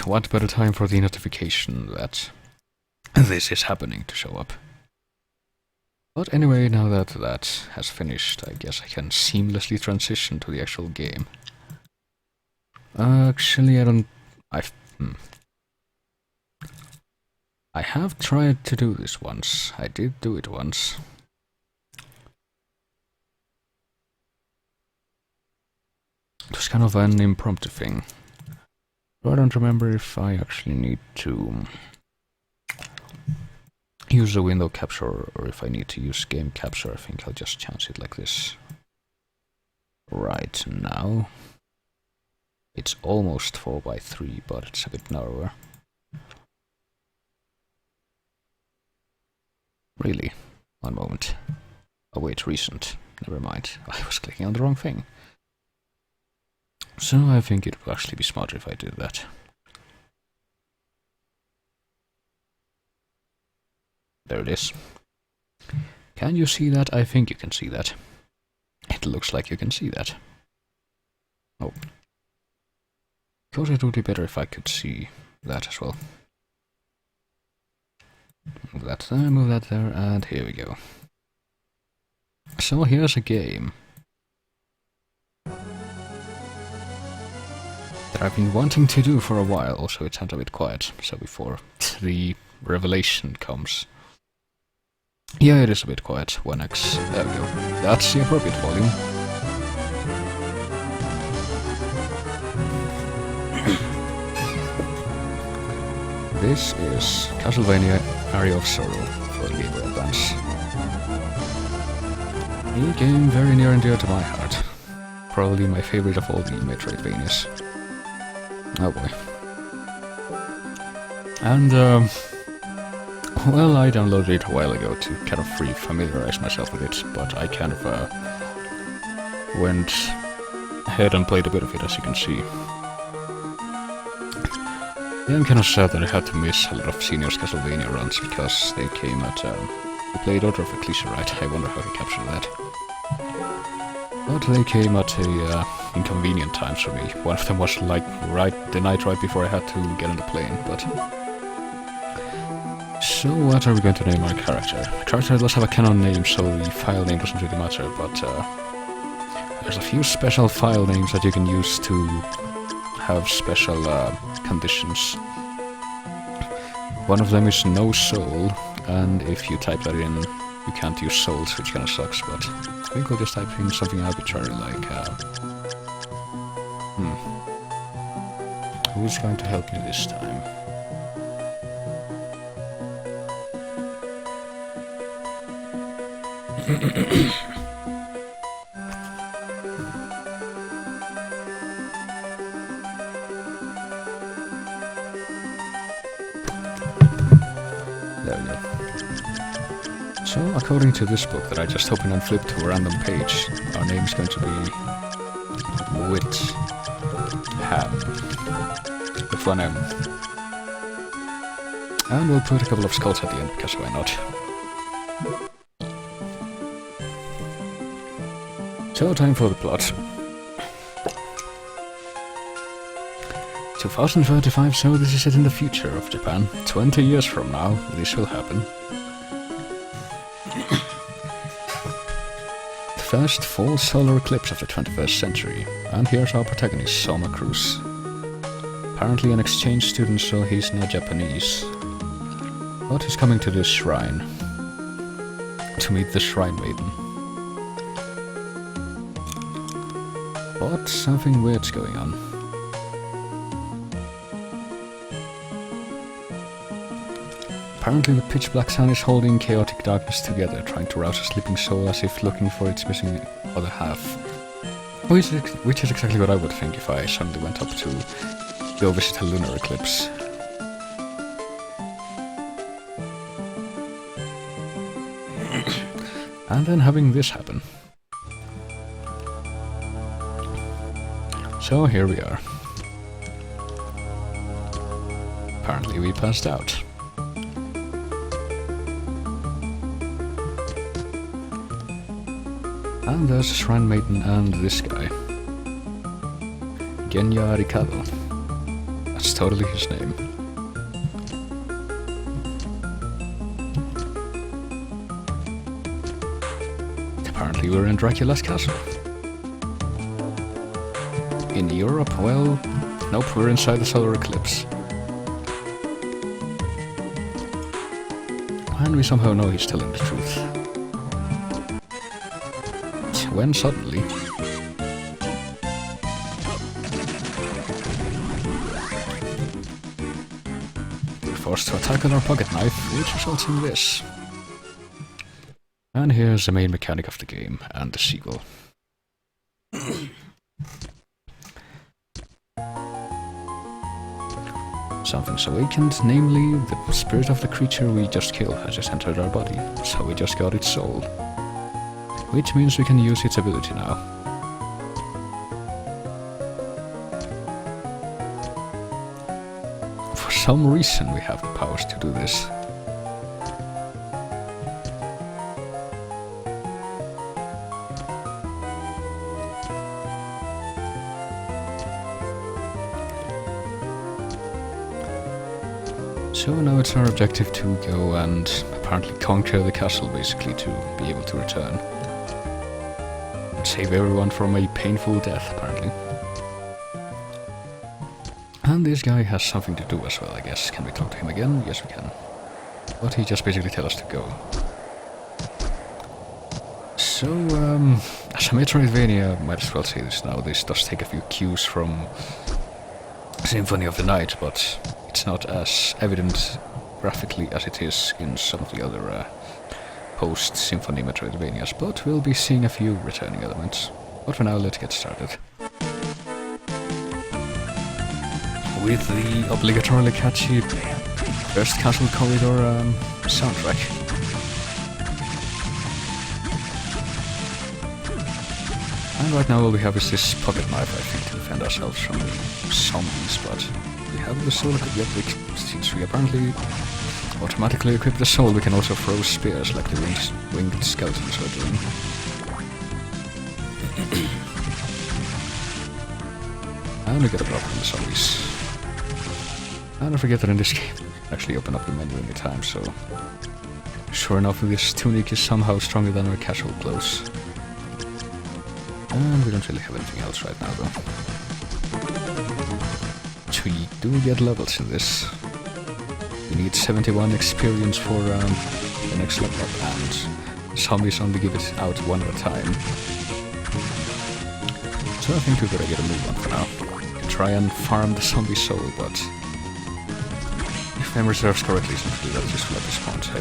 what better time for the notification that this is happening to show up. But anyway, now that that has finished, I guess I can seamlessly transition to the actual game. Actually, I have tried to do this once. I did do it once. It was kind of an impromptu thing. I don't remember if I actually need to use a window capture or if I need to use game capture. I think I'll just chance it like this. Right now. It's almost 4:3, but it's a bit narrower. Really? One moment. Oh wait, recent. Never mind. I was clicking on the wrong thing. So I think it would actually be smarter if I did that. There it is. Can you see that? I think you can see that. It looks like you can see that. Oh. Of course it would be better if I could see that as well. Move that there, and here we go. So here's a game that I've been wanting to do for a while. Also, it sounds a bit quiet, so before the revelation comes. Yeah, it is a bit quiet. 1x. There we go. That's the appropriate volume. This is Castlevania Aria of Sorrow for the Game Boy Advance. A game very near and dear to my heart. Probably my favorite of all the Metroidvanias. Oh boy. And, well, I downloaded it a while ago to kind of familiarize myself with it, but I kind of went ahead and played a bit of it, as you can see. Yeah, I'm kind of sad that I had to miss a lot of Senior's Castlevania runs because they came at, they played Order of Ecclesia, right? I wonder how they captured that. But they came at a inconvenient times for me. One of them was like the night right before I had to get on the plane, but... So what are we going to name our character? The character does have a canon name, so the file name doesn't really matter, but there's a few special file names that you can use to have special conditions. One of them is no soul, and if you type that in, you can't use souls, which kinda sucks, but I think we'll just type in something arbitrary like, who's going to help me this time? There we go. So, according to this book that I just opened and flipped to a random page, our name is going to be Witham, with one M. And we'll put a couple of skulls at the end, because why not? So, time for the plot. 2035, so this is set in the future of Japan. 20 years from now, this will happen. The first full solar eclipse of the 21st century. And here's our protagonist, Soma Cruz. Apparently an exchange student, so he's not Japanese. But he's coming to this shrine to meet the Shrine Maiden. But something weird's going on. Apparently the pitch black sun is holding chaotic darkness together, trying to rouse a sleeping soul as if looking for its missing other half. Which is exactly what I would think if I suddenly went up to go visit a lunar eclipse. And then having this happen. So here we are. Apparently we passed out. And there's the Shrine Maiden and this guy. Genya Ricardo. That's That's totally his name. Apparently we're in Dracula's castle. In Europe? Well, nope, we're inside the solar eclipse. And we somehow know he's telling the truth. When suddenly... we're forced to attack with our pocket knife, which results in this. And here's the main mechanic of the game, and the sequel. Something's awakened, namely, the spirit of the creature we just killed has just entered our body, so we just got its soul. Which means we can use its ability now. For some reason we have the powers to do this. So now it's our objective to go and apparently conquer the castle, basically, to be able to return. And save everyone from a painful death, apparently. And this guy has something to do as well, I guess. Can we talk to him again? Yes, we can. But he just basically tells us to go. So, as a Metroidvania, might as well say this now, this does take a few cues from Symphony of the Night, but it's not as evident graphically as it is in some of the other post-Symphony Metroidvanias, but we'll be seeing a few returning elements. But for now, let's get started. With the obligatorily catchy first castle corridor soundtrack. And right now all we have is this pocket knife, I think, to defend ourselves from the zombies, but we have the soul equipped yet, since we apparently automatically equip the soul, we can also throw spears like the winged skeletons are doing. And we get a block from the zombies. And don't forget that in this game, actually open up the menu any time, so... Sure enough, this tunic is somehow stronger than our casual clothes. And we don't really have anything else right now, though. We do get levels in this. We need 71 experience for the next level up, and zombies only give it out one at a time. So I think we better get a move on for now. Try and farm the zombie soul, but if memory serves correctly, it's not do that useful at this point. I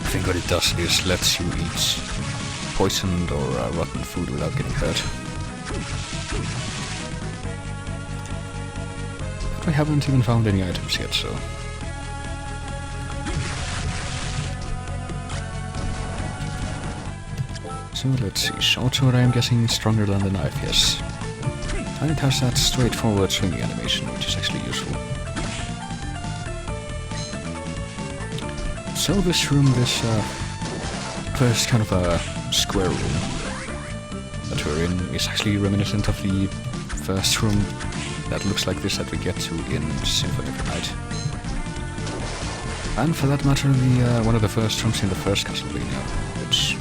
think what it does is lets you eat poisoned or rotten food without getting hurt. But we haven't even found any items yet, so... So let's see, short sword I am guessing stronger than the knife, yes. And it has that straightforward swinging animation, which is actually useful. So this room, this first kind of a square room that we're in, is actually reminiscent of the first room that looks like this that we get to in Symphony of the Night. And for that matter, the one of the first rooms in the first Castlevania, which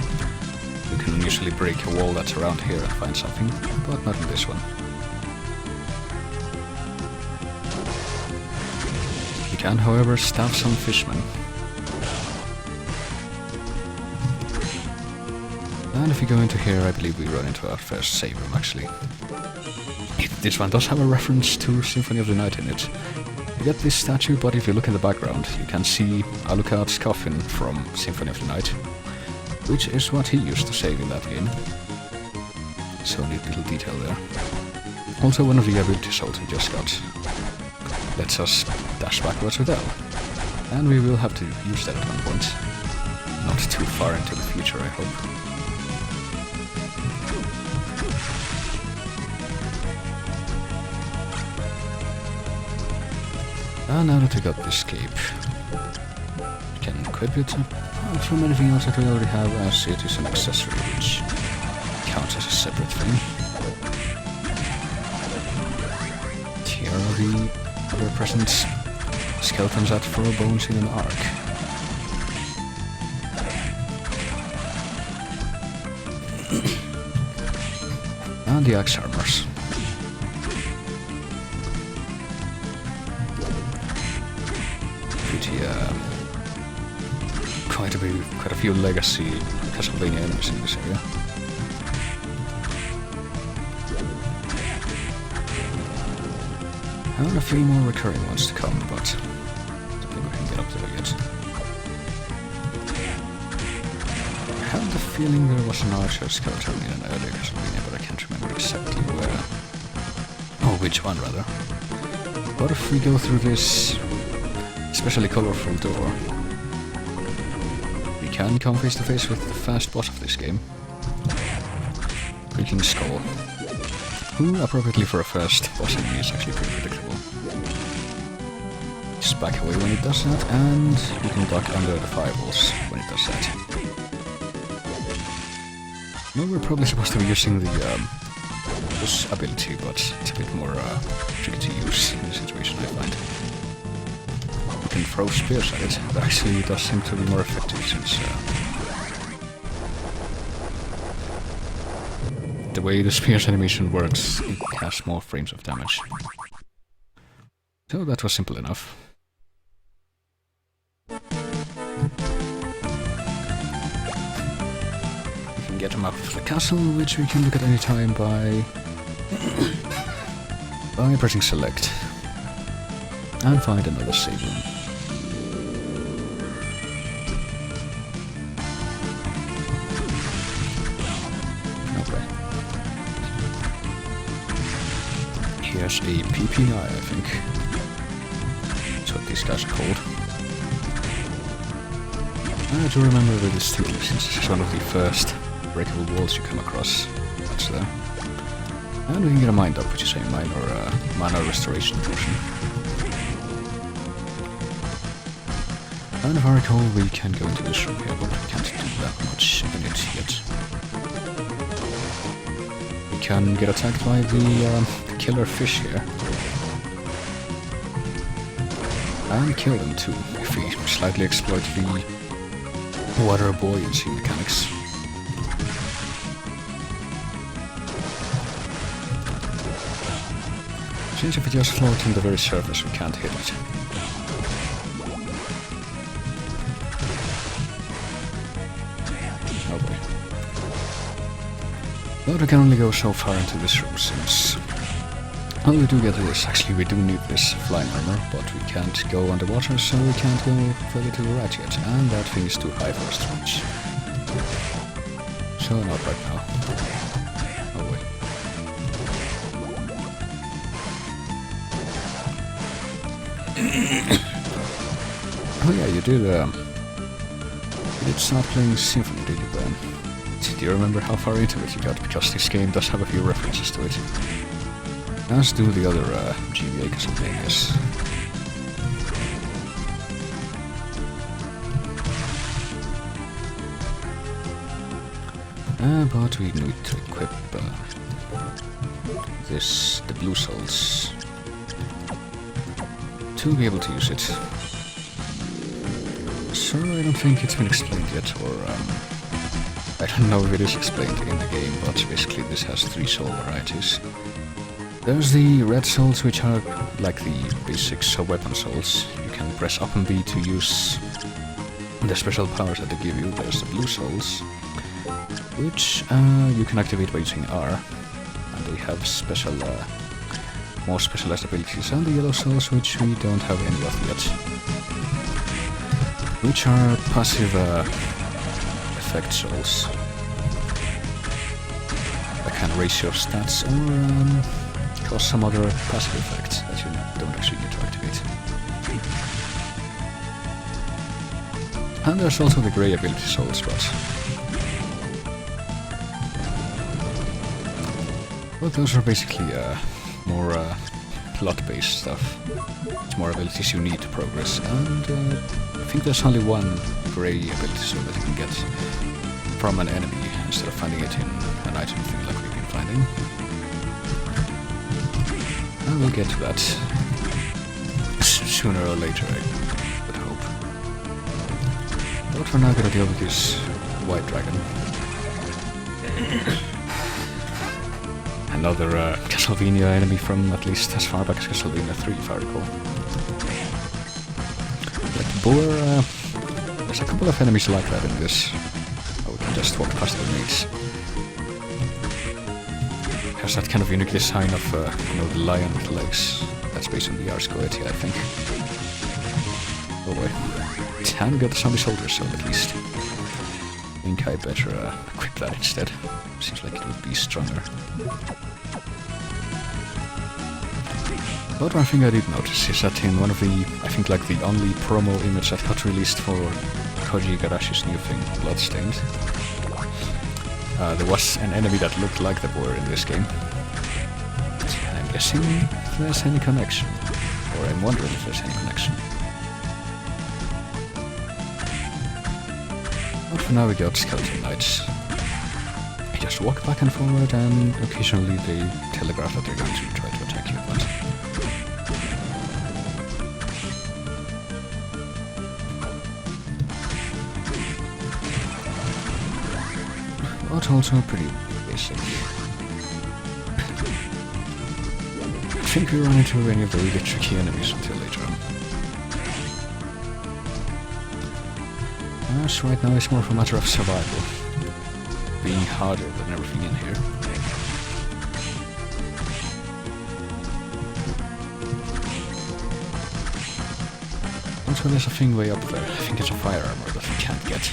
you can usually break a wall that's around here and find something, but not in this one. You can, however, stab some fishmen. And if we go into here, I believe we run into our first save room, actually. This one does have a reference to Symphony of the Night in it. You get this statue, but if you look in the background, you can see Alucard's coffin from Symphony of the Night, which is what he used to save in that game. So neat little detail there. Also, one of the ability souls we just got lets us dash backwards with L, and we will have to use that at one point. Not too far into the future, I hope. And now that we got the escape, we can equip it apart from anything else that we already have, as it is an accessory which counts as a separate thing. Tiara the ever-present skeletons at 4 bones in an arc. And the axe armors. Pretty, quite a few legacy Castlevania enemies in this area. And a few more recurring ones to come, but I don't think we can get up there yet. I have the feeling there was an archer skeleton in an earlier Castlevania, but I can't remember exactly where. Oh, which one, rather. What if we go through this especially colorful door? We can come face to face with the first boss of this game. Creaking Skull. Who, appropriately for a first boss enemy, is actually pretty predictable. Just back away when it does that, and you can duck under the fireballs when it does that. No, we're probably supposed to be using the this ability, but it's a bit more tricky to use in this situation, I find. You can throw spears at it, but actually it does seem to be more effective since the way the spears animation works, it has more frames of damage. So that was simple enough. We can get a map of the castle, which we can look at any time by pressing select. And find another save room. Here's a PPI, I think. That's what these guys are called. I do remember very distinctly, since this is one of the first breakable walls you come across. That's there. And we can get a mind up, which is a minor restoration potion. And if I recall, we can go into this room here, but we can't do that much in it yet. We can get attacked by the killer fish here. And kill them too, if we slightly exploit the water buoyancy mechanics. Since if we just float on the very surface, we can't hit it. Oh boy. But we can only go so far into this room, since well, we do get this. Actually, we do need this flying armor, but we can't go underwater, so we can't go further to the right yet. And that thing is too high for us to reach. So not right now. Oh wait. Oh yeah, you did start playing Symphony, did you, Ben? Do you remember how far into it you got? Because this game does have a few references to it. As do the other GBA Castlevanias. But we need to equip the blue souls to be able to use it. So I don't think it's been explained yet, or I don't know if it is explained in the game, but basically this has 3 soul varieties. There's the red souls, which are like the basic weapon souls. You can press up and B to use the special powers that they give you. There's the blue souls, which you can activate by using R, and they have special, more specialized abilities. And the yellow souls, which we don't have any of yet, which are passive effect souls that can raise your stats or cause some other passive effect that you don't actually need to activate. And there's also the grey ability souls, but those are basically more plot-based stuff. It's more abilities you need to progress, and I think there's only one grey ability soul that you can get from an enemy instead of finding it in an item thing like we've been finding. And we'll get to that sooner or later, I would hope. But for now, I gotta deal with this white dragon. Another Castlevania enemy from at least as far back as Castlevania 3, if I recall. Like Boar, there's a couple of enemies like that in this. We can just walk past the maze. Has that kind of unique design of, the lion with legs. That's based on the Ars Goetia, I think. Oh boy. And got the zombie soldier soul at least. I think I better equip that instead. Seems like it would be stronger. But one thing I did notice is that in one of the, I think like the only promo image that got released for Koji Igarashi's new thing, Bloodstained, there was an enemy that looked like the boar in this game. I'm guessing if there's any connection. Or I'm wondering if there's any connection. But for now we got skeleton knights. They just walk back and forward and occasionally they telegraph that they're going to try to attack you, but also pretty basic. I think we run into any of the really tricky enemies until later on. As right now it's more of a matter of survival. Being harder than everything in here. Also there's a thing way up there. I think it's a fire armor that we can't get.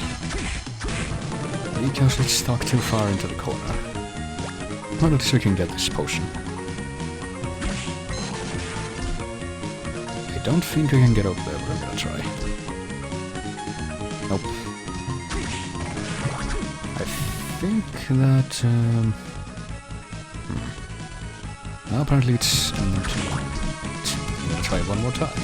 Because it's stuck too far into the corner. Well, at least we can get this potion. I don't think we can get up there, but I'm gonna try. Nope. I think that... Now apparently it's empty. I'm gonna try it one more time.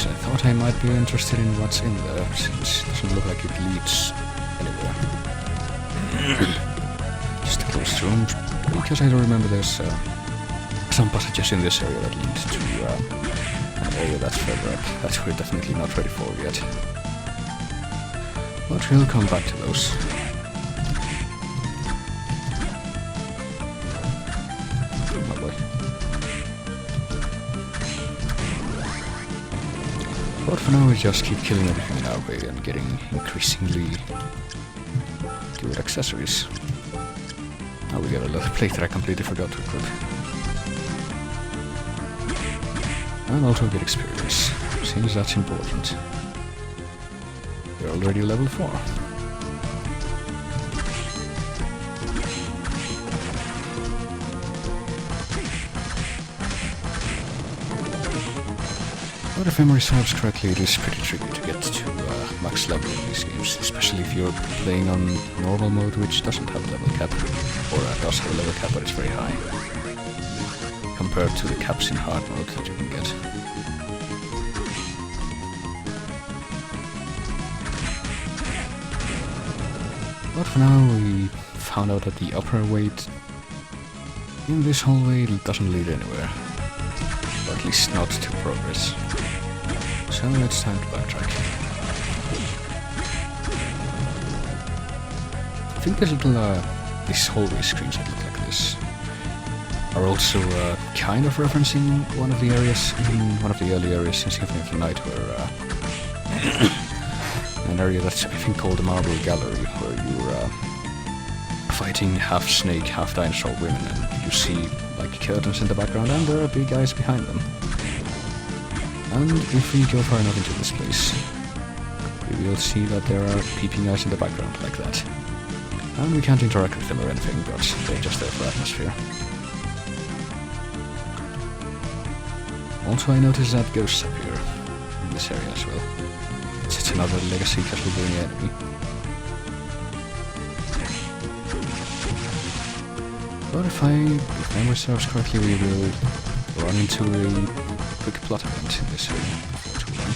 I thought I might be interested in what's in there, since it doesn't look like it leads anywhere. Just a closed room, because I don't remember there's some passages in this area that lead to an area that's further up, that we're definitely not ready for yet. But we'll come back to those. Oh boy. But for now we just keep killing everything in our way and getting increasingly good accessories. Oh, we got a little plate that I completely forgot to equip. And also get experience, since that's important. We're already level 4. But if memory serves correctly, it is pretty tricky to get to max level in these games, especially if you're playing on normal mode, which doesn't have a level cap, or does have a level cap, but it's very high, compared to the caps in hard mode that you can get. But for now, we found out that the upper weight in this hallway doesn't lead anywhere, or at least not to progress. So it's time to backtrack. I think these hallway screens that look like this are also kind of referencing one of the areas in one of the early areas in Symphony of the Night, where an area that's I think called the Marble Gallery, where you're fighting half snake, half dinosaur women, and you see like curtains in the background, and there are big eyes behind them. And if we go far enough into this place, we will see that there are peeping eyes in the background like that. And we can't interact with them or anything, but they're just there for atmosphere. Also I noticed that ghosts appear in this area as well. It's another legacy Castlevania enemy. But if memory serves correctly, we will run into a quick plot event in this area before too long.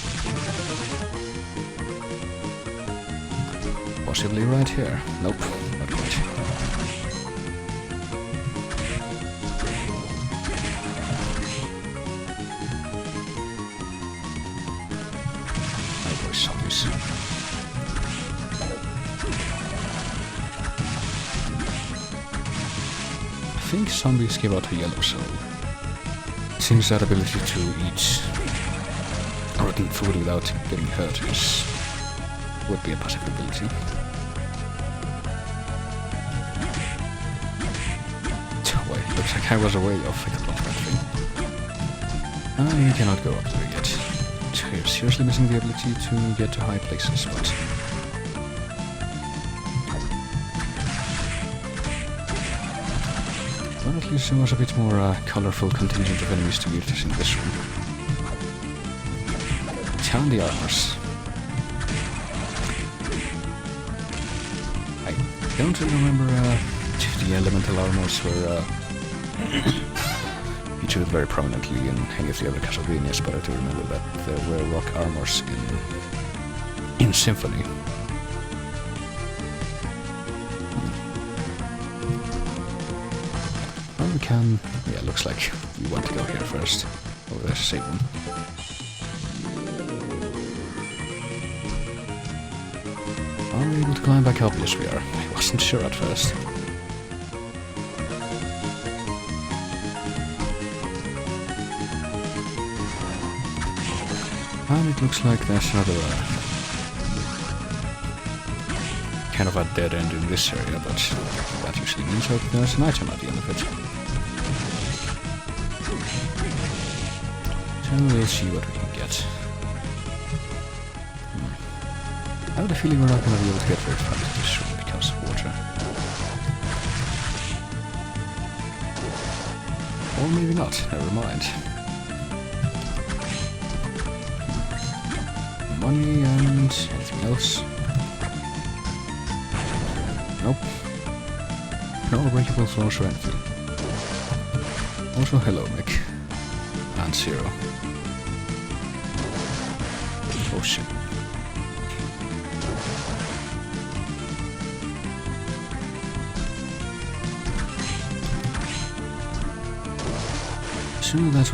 Possibly right here. Nope, not quite. zombies. I think zombies give out a yellow soul. Seems that ability to eat rotten food without getting hurt would be a passive ability. Wait, looks like I was away off a couple of that thing. I cannot go up there yet. I'm seriously missing the ability to get to high places, but... Well, at least there was a bit more colorful contingent of enemies to meet us in this room. Down the armors. I don't really remember if the elemental armors were featured very prominently in any of the other Castlevanias, but I do remember that there were rock armors in Symphony. Well, we can... yeah, looks like we want to go here first. Oh, there's a save room. Are we able to climb back up? Yes, we are. I wasn't sure at first. And it looks like there's another kind of a dead end in this area, but that usually means that there's an item at the end of it. So we'll see what we can get. I have a feeling we're not going to be able to get very far into this room because of water. Or maybe not, never mind. Money and anything else? Nope. No breakable floors or anything. Also hello, Mick. And Zero. Oh shit. So that's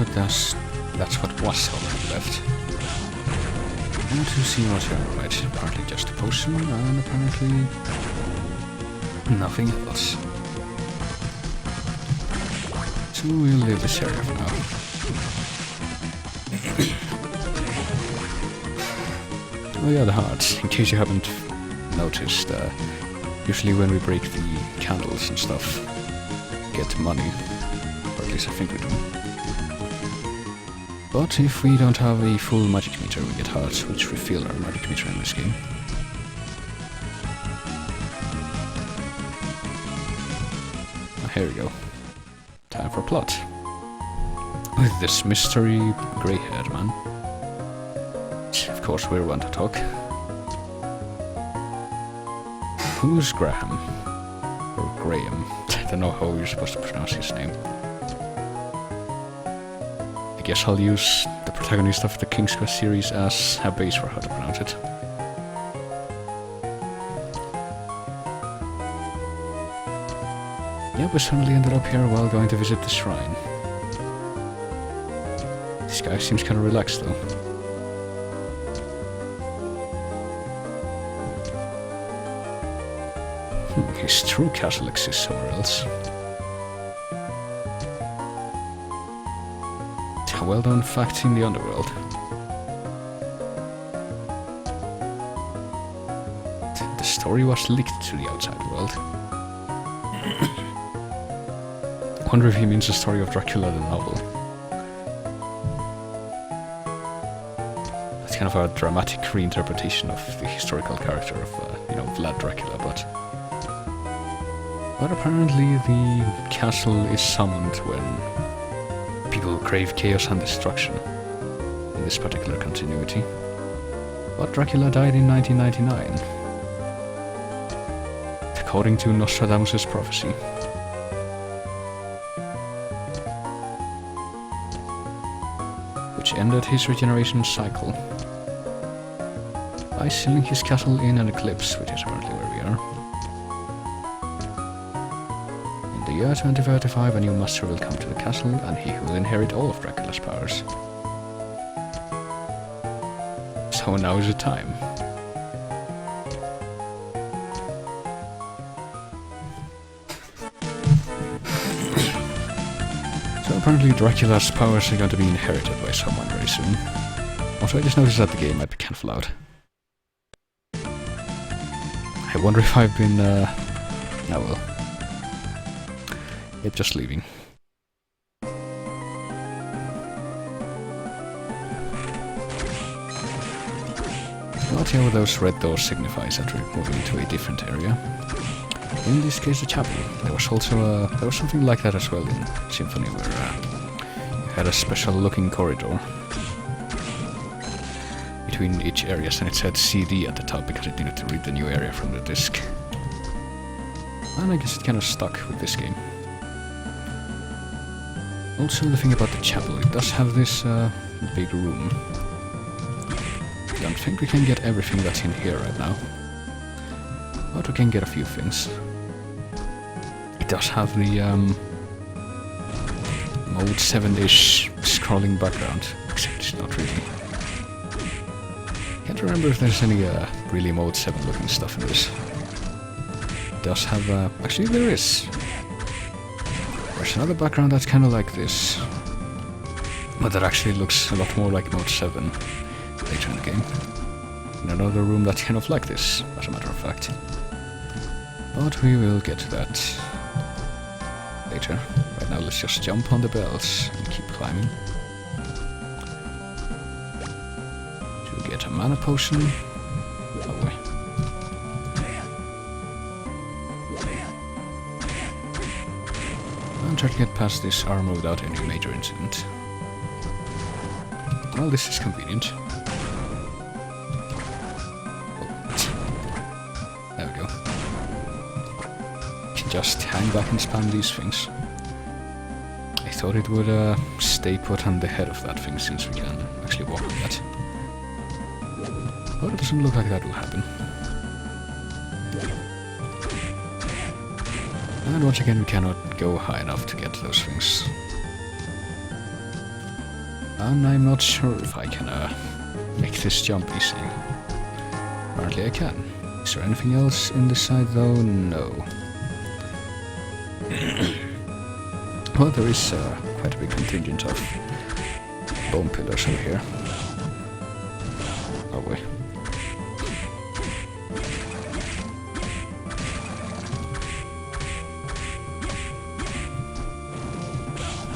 what was already left. And to see what's here on the right. Apparently just a potion, and apparently nothing else. So we'll leave this area for now. Oh yeah, the hearts. In case you haven't noticed, usually when we break the candles and stuff, we get money. Or at least I think we do. But if we don't have a full magic meter, we get hearts, which refill our magic meter in this game. Here we go. Time for plot. With this mystery grey-haired man. Of course, we're one to talk. Who's Graham? Or Graham? I don't know how you're supposed to pronounce his name. I guess I'll use the protagonist of the King's Quest series as a base for how to pronounce it. Yep, we suddenly ended up here while going to visit the shrine. This guy seems kind of relaxed though. His true castle exists somewhere else. A well-known fact in the underworld. The story was leaked to the outside world. I wonder if he means the story of Dracula the novel. That's kind of a dramatic reinterpretation of the historical character of, Vlad Dracula, but apparently the castle is summoned when people crave chaos and destruction in this particular continuity. But Dracula died in 1999, according to Nostradamus' prophecy. Which ended his regeneration cycle by sealing his castle in an eclipse, which is apparently where we are. In the year 2035, a new master will come to the castle, and he will inherit all of Dracula's powers. So now is the time. So apparently Dracula's powers are going to be inherited by someone very soon. Also, I just noticed that the game might be kind of loud. I wonder if I've been, oh well. Yep, just leaving. But here those red doors signifies that we're moving into a different area. In this case, the chapel. There was also there was something like that as well in Symphony, where you had a special looking corridor between each areas, and it said CD at the top because it needed to read the new area from the disc. And I guess it kind of stuck with this game. Also, the thing about the chapel, it does have this big room. I don't think we can get everything that's in here right now, but we can get a few things. It does have the Mode 7-ish scrolling background, except it's not really. Can't remember if there's any really Mode 7 looking stuff in this. It does have, actually there is. There's another background that's kind of like this, but that actually looks a lot more like Mode 7 later in the game. In another room that's kind of like this, as a matter of fact. But we will get to that later. Right now let's just jump on the bells and keep climbing. To get a mana potion. Oh wait. And try to get past this armor without any major incident. Well, this is convenient. There we go. Can just hang back and spam these things. I thought it would stay put on the head of that thing since we can actually walk with that. But it doesn't look like that will happen. And once again we cannot go high enough to get those things. And I'm not sure if I can make this jump easily. Apparently I can. Is there anything else in this side though? No. Well, there is quite a big contingent of bone pillars over here. Oh wait.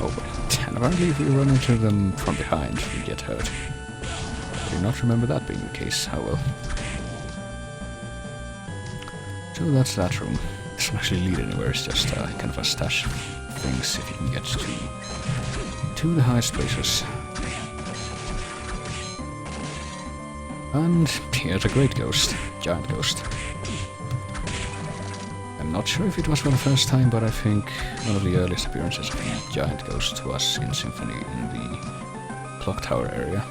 Oh wait. And apparently if we run into them from behind, we get hurt. I do not remember that being the case. How well. So that's that room. It doesn't actually lead anywhere, it's just kind of a stash of things if you can get to the highest places. And here's a great ghost, giant ghost. I'm not sure if it was for the first time, but I think one of the earliest appearances of a giant ghost was in Symphony in the clock tower area.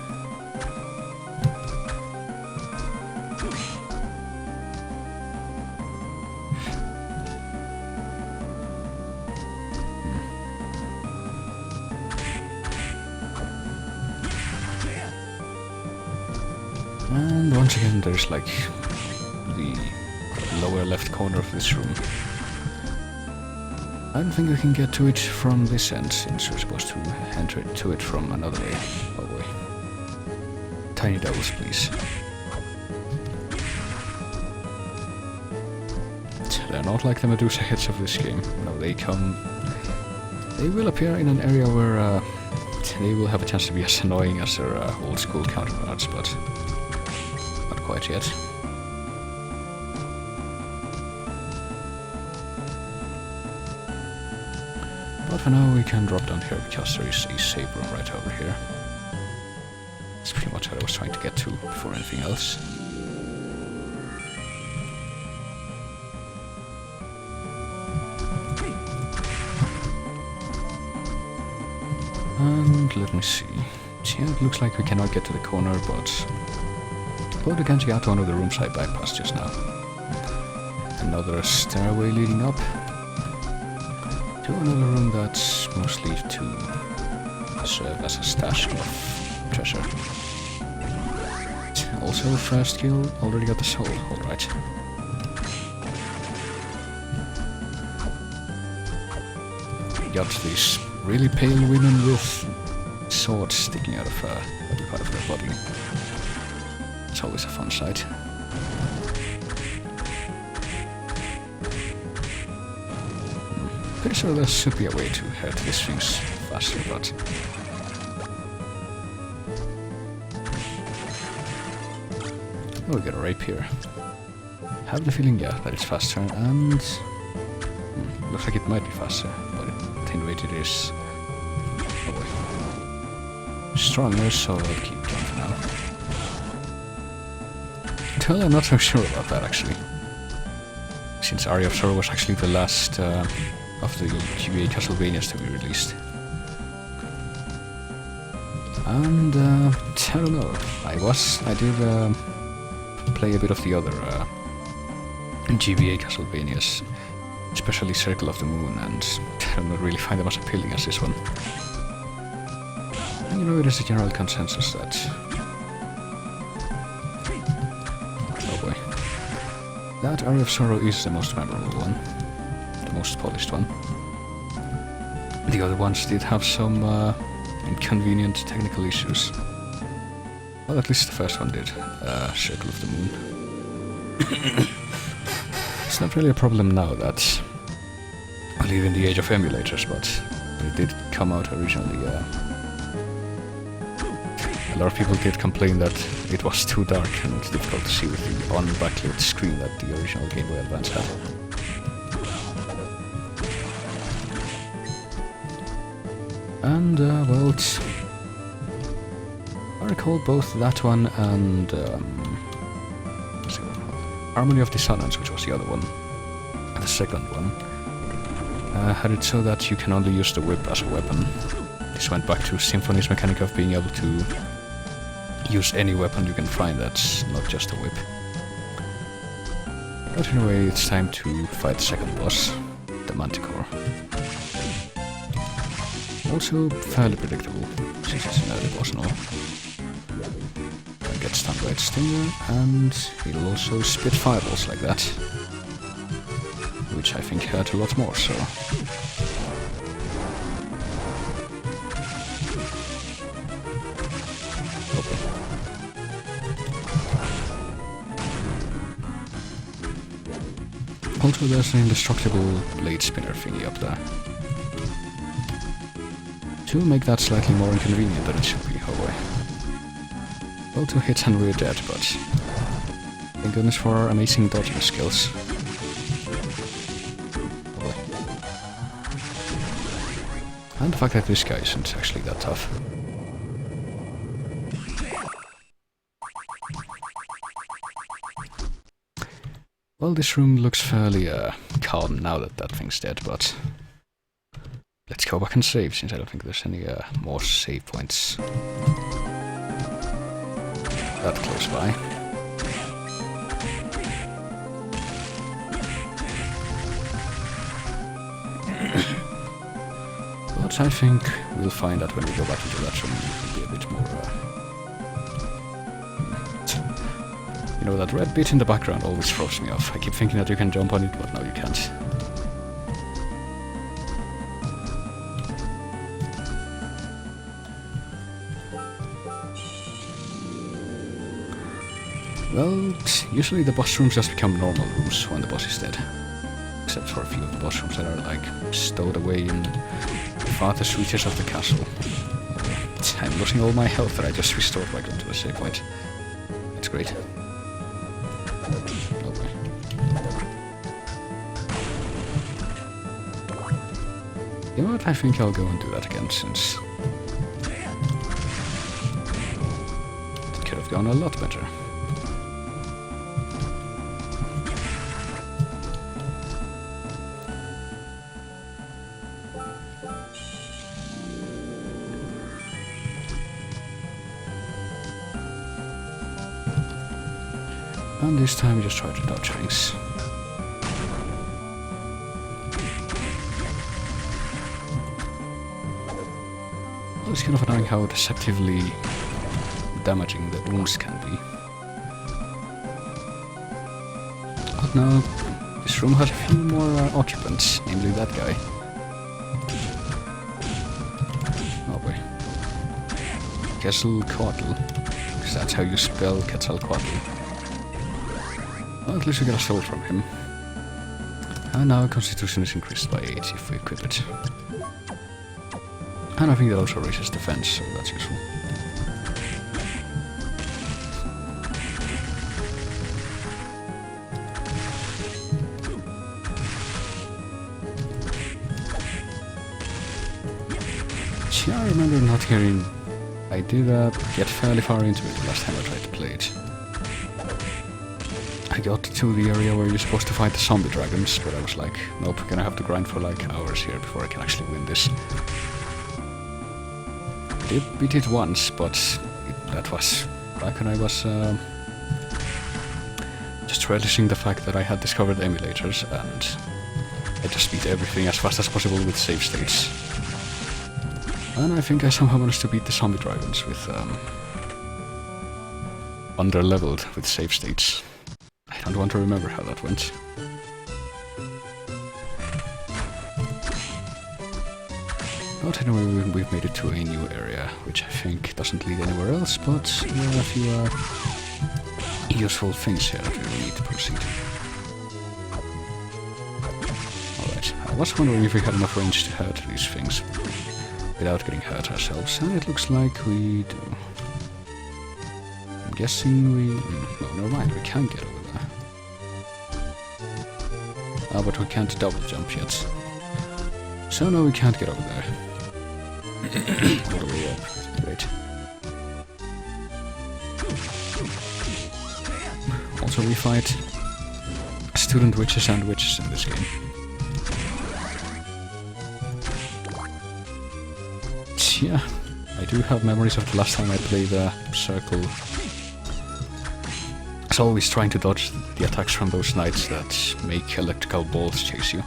And once again there's like the lower left corner of this room. I don't think we can get to it from this end since we're supposed to enter to it from another way. Oh boy. Tiny devils, please. They're not like the Medusa heads of this game. No, they will appear in an area where they will have a chance to be as annoying as their old school counterparts, but not quite yet. But for now we can drop down here because there is a save room right over here. That's pretty much what I was trying to get to before anything else. And let me see. Yeah, it looks like we cannot get to the corner, but we can check out one of the rooms I bypassed just now. Another stairway leading up to another room that's mostly to serve as a stash of treasure. Also, first kill, already got the soul, alright. Got these really pale women with swords sticking out of every part of their body. It's always a fun sight. Pretty sure there should be a way to hurt these things faster, but... Oh, we got a rapier. I have the feeling, yeah, that it's faster, and... looks like it might be faster, but at any rate it is... Oh boy. Stronger, so I'll keep going for now. Well, I'm not so sure about that, actually. Since Aria of Sorrow was actually the last of the GBA Castlevanias to be released. And, I don't know, I did play a bit of the other GBA Castlevanias, especially Circle of the Moon, and I don't really find them as appealing as this one. And you know, it is a general consensus that... Oh boy. That Aria of Sorrow is the most memorable one, the most polished one. The other ones did have some inconvenient technical issues. Well, at least the first one did, Circle of the Moon. It's not really a problem now that I live in the age of emulators, but it did come out originally. A lot of people did complain that it was too dark and it's difficult to see with the on-backlit screen that the original Game Boy Advance had. And, well, I recall both that one and Harmony of Dissonance, which was the other one, and the second one, had it so that you can only use the whip as a weapon. This went back to Symphony's mechanic of being able to use any weapon you can find that's not just a whip. But anyway, it's time to fight the second boss, the Manticore. Also fairly predictable, since it's an early boss and all. Can get stunned by its stinger, and he'll also spit fireballs like that. Which I think hurt a lot more, so... Okay. Also there's an indestructible blade spinner thingy up there. To make that slightly more inconvenient than it should be, oh boy. Well, 2 hits and we're dead, but... Thank goodness for our amazing dodging skills. Oh boy. And the fact that this guy isn't actually that tough. Well, this room looks fairly calm now that that thing's dead, but... Let's go back and save, since I don't think there's any more save points that close by. But I think we'll find that when we go back into that room, it will be a bit more... You know, that red bit in the background always throws me off. I keep thinking that you can jump on it, but no, you can't. Well, usually the boss rooms just become normal rooms when the boss is dead. Except for a few of the boss rooms that are, like, stowed away in the farthest reaches of the castle. I'm losing all my health that I just restored by going to the save point. That's great. Okay. You know what, I think I'll go and do that again, since... it could have gone a lot better. And this time we just try to dodge things. Well, it's kind of annoying how deceptively damaging the wounds can be. But now, this room has a few more occupants, namely that guy. Quetzalcoatl, because that's how you spell Quetzalcoatl. Well, at least we got a soul from him. And now Constitution is increased by 8 if we equip it. And I think that also raises defense, so that's useful. Yeah, I remember not hearing... I did get fairly far into it the last time I tried to play it. I got to the area where you're supposed to fight the zombie dragons, but I was like, nope, I'm gonna have to grind for like hours here before I can actually win this. I did beat it once, but that was back when I was just relishing the fact that I had discovered emulators, and I just beat everything as fast as possible with save states. And I think I somehow managed to beat the zombie dragons with under-leveled with save states. I don't want to remember how that went. But anyway, we've made it to a new area, which I think doesn't lead anywhere else, but there are a few useful things here that we will need to proceed. Alright, I was wondering if we had enough range to hurt these things without getting hurt ourselves, and it looks like we do. I'm guessing we... no, never mind, we can get over there. Ah, but we can't double jump yet. So no, we can't get over there. All the way up. Great. Also, we fight student witches and witches in this game. Yeah, I do have memories of the last time I played Circle. It's always trying to dodge the attacks from those knights that make electrical balls chase you.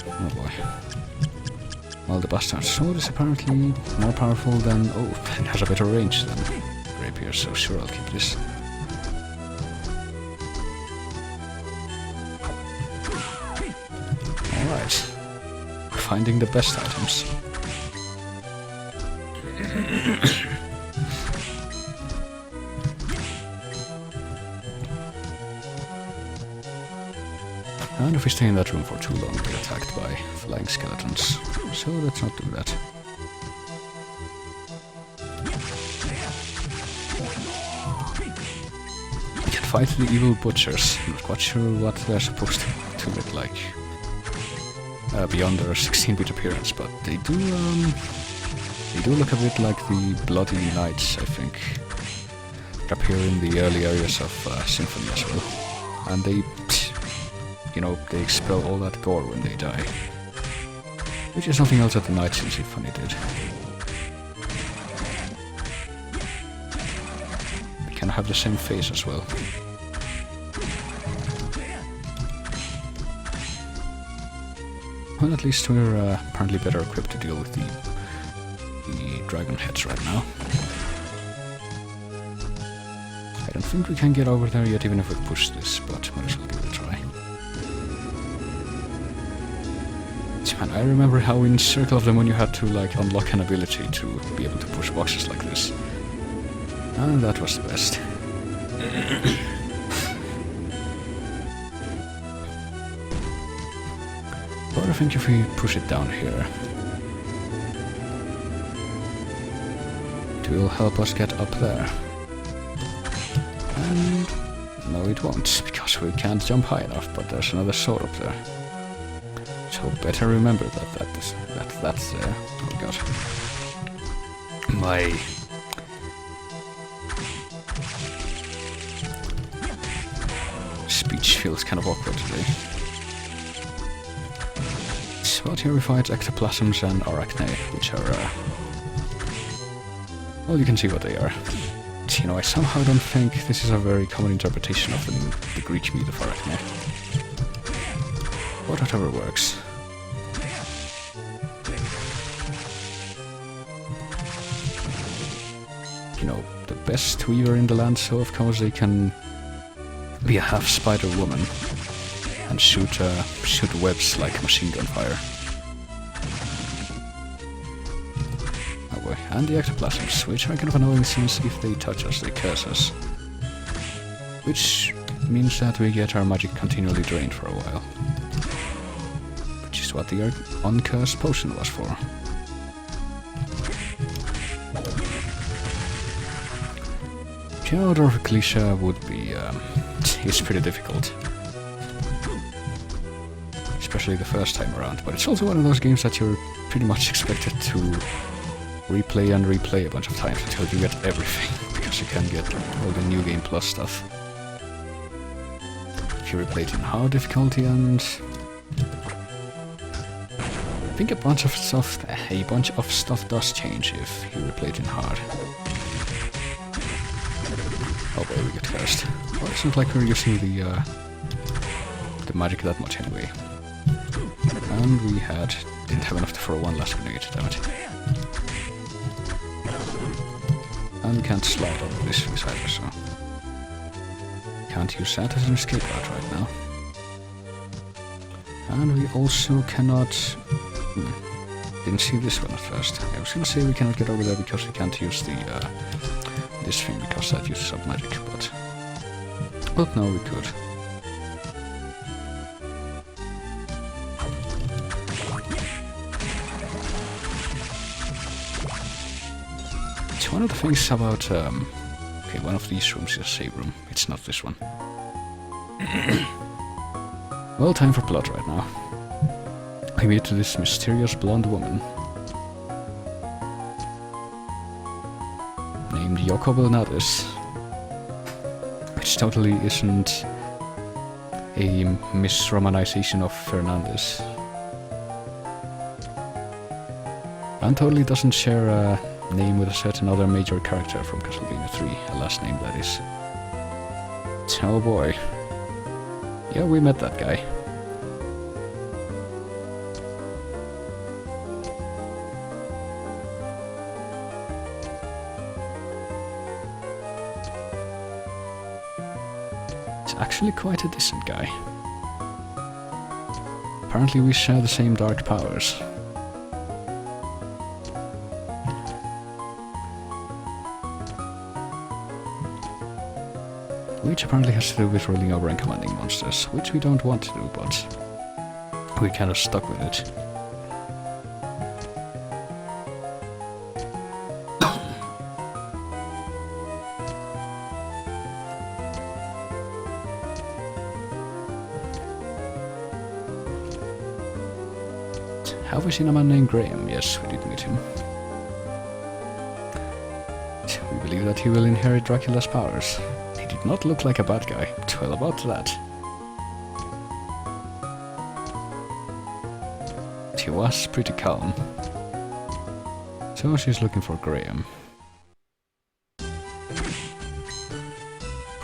Oh boy. Well, the bastard sword is apparently more powerful than... oh, it has a better range than rapier, so sure, I'll keep this. Alright. Finding the best items. And if we stay in that room for too long, we're attacked by flying skeletons. So let's not do that. We can fight the evil butchers. I'm not quite sure what they're supposed to look like. Beyond their 16-bit appearance, but they do look a bit like the bloody knights, I think, that appear in the early areas of Symphony as well. And they, you know, they expel all that gore when they die, which is something else that the knights in Symphony did. They can have the same face as well. Well, at least we're apparently better equipped to deal with the dragon heads right now. I don't think we can get over there yet, even if we push this, but might as well give it a try. Man, I remember how in Circle of the Moon you had to like unlock an ability to be able to push boxes like this. And that was the best. But I think if we push it down here, it will help us get up there. And no, it won't, because we can't jump high enough, but there's another sword up there. So better remember that's there. Oh god. My... speech feels kind of awkward today. But here we fight ectoplasms and arachne, which are, well, you can see what they are. But, you know, I somehow don't think this is a very common interpretation of the Greek myth of arachne. But whatever works. You know, the best weaver in the land, so of course they can be a half spider woman and shoot webs like machine gun fire. boy. And the ectoplasms, which are kind of annoying since if they touch us, they curse us. Which means that we get our magic continually drained for a while. Which is what the uncursed potion was for. Theodore Cliché would be, is pretty difficult. Especially the first time around, but it's also one of those games that you're pretty much expected to replay and replay a bunch of times until you get everything, because you can get all the New Game Plus stuff. If you replay it in hard difficulty, and I think a bunch of stuff does change if you replay it in hard. Oh boy, we get cursed. Well, it's not like we're using the magic that much anyway. And we didn't have enough to throw one last grenade, damn it. And we can't slide over this thing either, so... Can't use that as an escape route right now. And we also cannot... Didn't see this one at first. I was gonna say we cannot get over there because we can't use the... this thing because that uses up magic, but no, we could. It's one of the things about okay, one of these rooms is a save room. It's not this one. Well, time for plot right now. We meet this mysterious blonde woman named Yoko Belnades, which totally isn't a misromanization of Fernandez. And totally doesn't share a name with a certain other major character from Castlevania 3, a last name that is. Oh boy. Yeah, we met that guy. Actually quite a decent guy. Apparently we share the same dark powers. Which apparently has to do with rolling over and commanding monsters, which we don't want to do, but we're kind of stuck with it. Have we seen a man named Graham? Yes, we did meet him. We believe that he will inherit Dracula's powers. He did not look like a bad guy. Well, about that. He was pretty calm. So she's looking for Graham.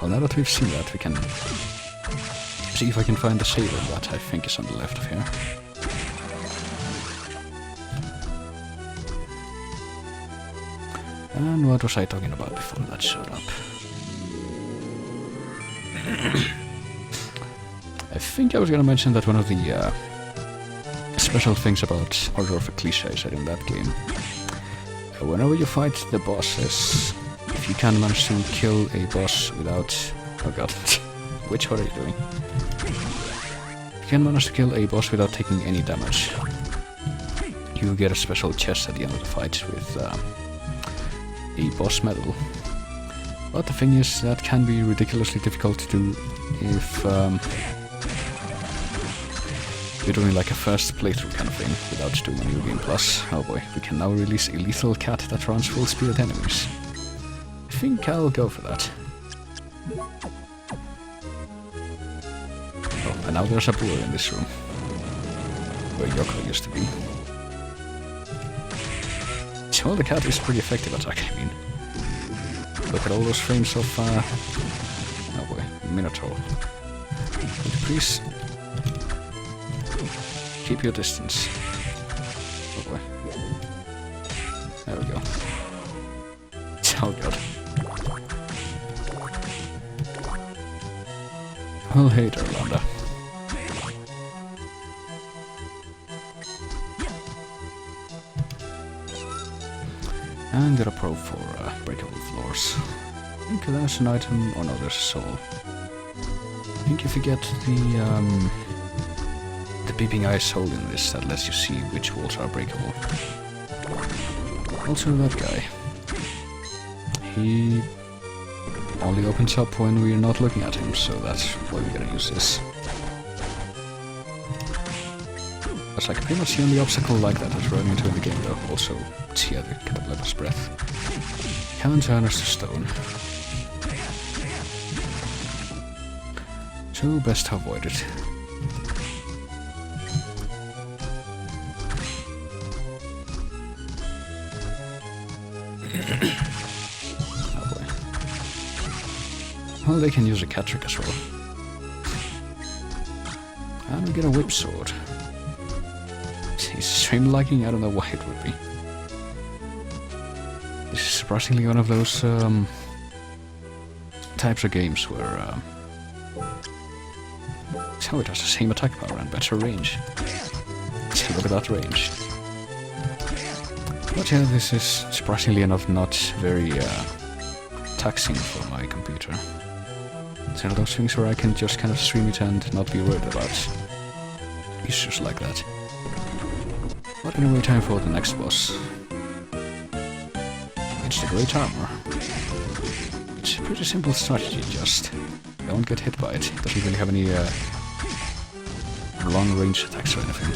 Well, now that we've seen that, we can see if I can find the saver that I think is on the left of here. And what was I talking about before that showed up? I think I was gonna mention that one of the special things about Order of Ecclesia is that in that game, whenever you fight the bosses, if you can manage to kill a boss without... Oh god, which what are you doing? If you can manage to kill a boss without taking any damage, you get a special chest at the end of the fight with a boss medal. But the thing is, that can be ridiculously difficult to do if you're doing like a first playthrough kind of thing without doing a New Game Plus. Oh boy, we can now release a lethal cat that runs full speed at enemies. I think I'll go for that. Oh, and now there's a boar in this room, where Yoko used to be. Well, the cat is pretty effective attack, I mean. Look at all those frames of, oh boy, Minotaur. Would you please keep your distance? Oh boy. There we go. Oh god. Well, hey there, Landa. And get a probe for breakable floors. I think there's an item, or no, there's a soul. I think if you get the beeping eye soul in this, that lets you see which walls are breakable. Also that guy. He only opens up when we're not looking at him, so that's why we're gonna use this. That's like pretty much the only obstacle like that is running into in the game though. Also, yeah, the Cataplepa's breath. Can't turn us to stone. So best to avoid it. Oh boy. Well, they can use a cat trick as well. And we get a whip sword. He's stream lagging, I don't know why it would be. This is surprisingly one of those types of games where so it has the same attack power and better range. See, look at that range. But yeah, this is surprisingly enough not very taxing for my computer. It's one of those things where I can just kind of stream it and not be worried about issues like that. But anyway, time for the next boss. It's the Great Armor. It's a pretty simple strategy, just don't get hit by it. It doesn't really have any long range attacks or anything.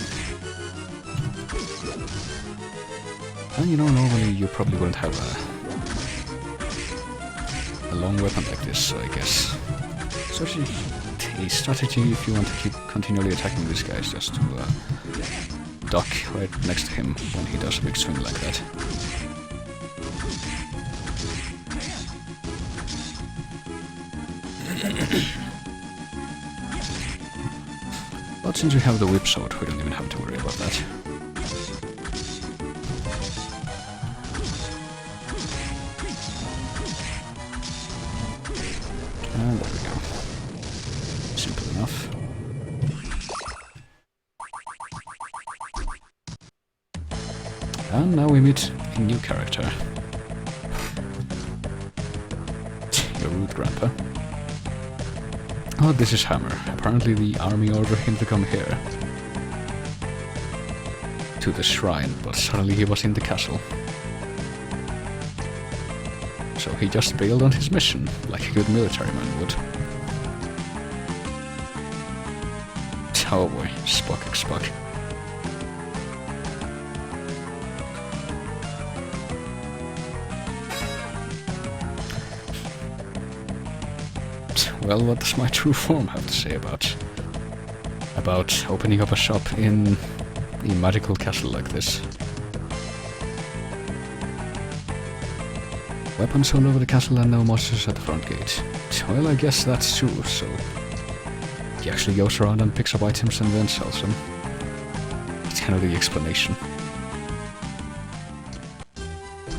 And you know, normally you probably wouldn't have a long weapon like this, so I guess. So actually, a strategy if you want to keep continually attacking these guys, just to duck right next to him when he does a big swing like that. But since we have the whip sword, we don't even have to worry about that. And there we go. Simple enough. And now we meet a new character. Your rude grandpa. Oh, this is Hammer. Apparently the army ordered him to come here. To the shrine, but suddenly he was in the castle. So he just bailed on his mission, like a good military man would. Oh boy, Spock. Well, what does my true form have to say about opening up a shop in a magical castle like this? Weapons all over the castle and no monsters at the front gate. Well, I guess that's true, so he actually goes around and picks up items and then sells them. That's kind of the explanation.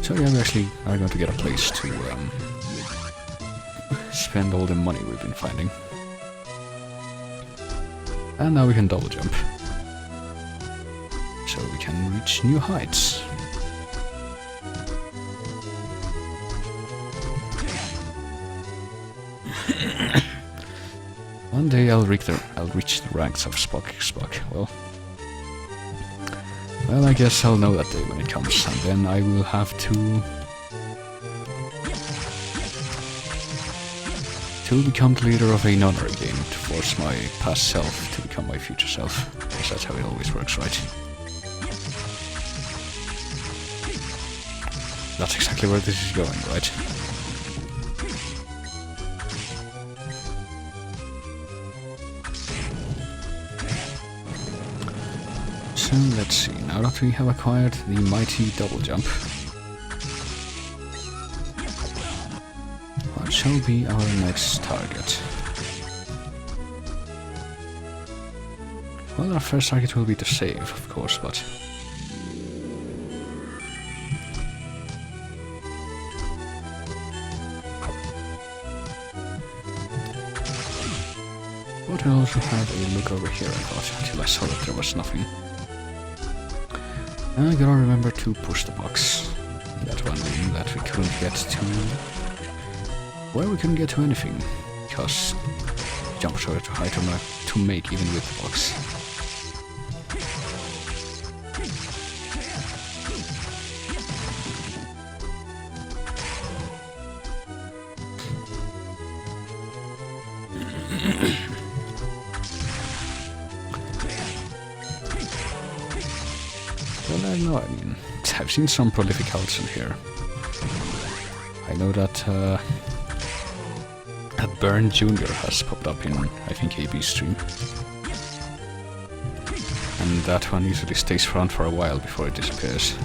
So yeah, we actually are going to get a place to spend all the money we've been finding. And now we can double jump. So we can reach new heights. One day I'll reach the ranks of Spock. Well, I guess I'll know that day when it comes, and then I will have to become the leader of a nunnery game to force my past self to become my future self, because that's how it always works, right? That's exactly where this is going, right? So let's see, now that we have acquired the mighty double jump, what shall be our next target? Well, our first target will be to save, of course, but I also had a look over here, I thought, until I saw that there was nothing. I gotta remember to push the box. that one room that we couldn't get to. Well, we couldn't get to anything, because jumps were too high to make even with the box. Well, I know, I mean, I've seen some prolific hulks in here. I know that Burn Jr. has popped up in, I think, AB's stream. And that one usually stays around for a while before it disappears.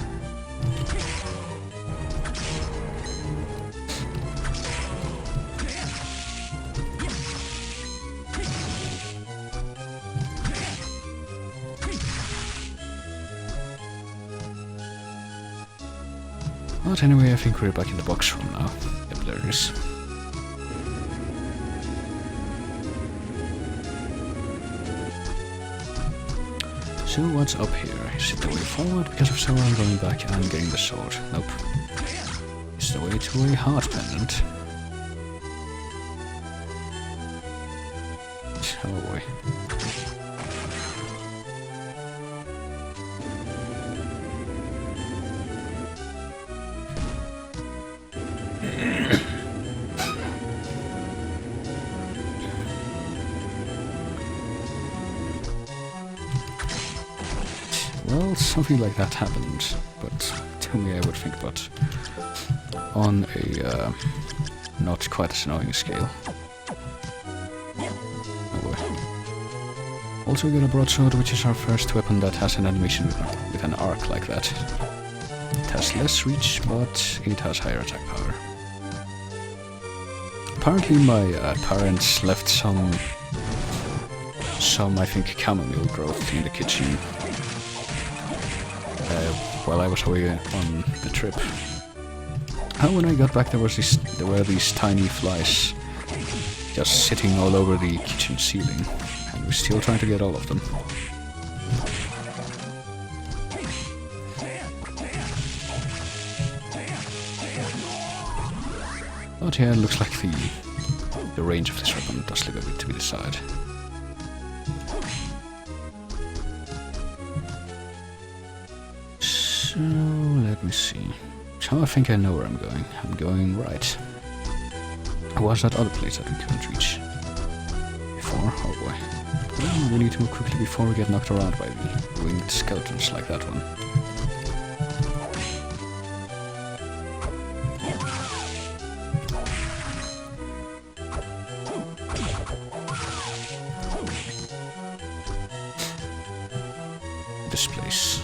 But anyway, I think we're back in the box room now. Yep, there it is. So what's up here? Is it the way forward? Because if so, I'm going back and getting the sword. Nope. It's the way to a heart pendant. Oh boy. Well, something like that happened, but to me I would think, but on a not quite as annoying scale. Oh boy. Also we got a broadsword, which is our first weapon that has an animation with an arc like that. It has less reach, but it has higher attack power. Apparently my parents left some I think chamomile growth in the kitchen while I was away on the trip. And when I got back there were these tiny flies just sitting all over the kitchen ceiling, and we're still trying to get all of them. But yeah, it looks like the range of this weapon does leave a bit to be desired. So, let me see. So I think I know where I'm going. I'm going right. Was that other place that we couldn't reach before? Oh boy. Well, we need to move quickly before we get knocked around by the winged skeletons like that one. This place.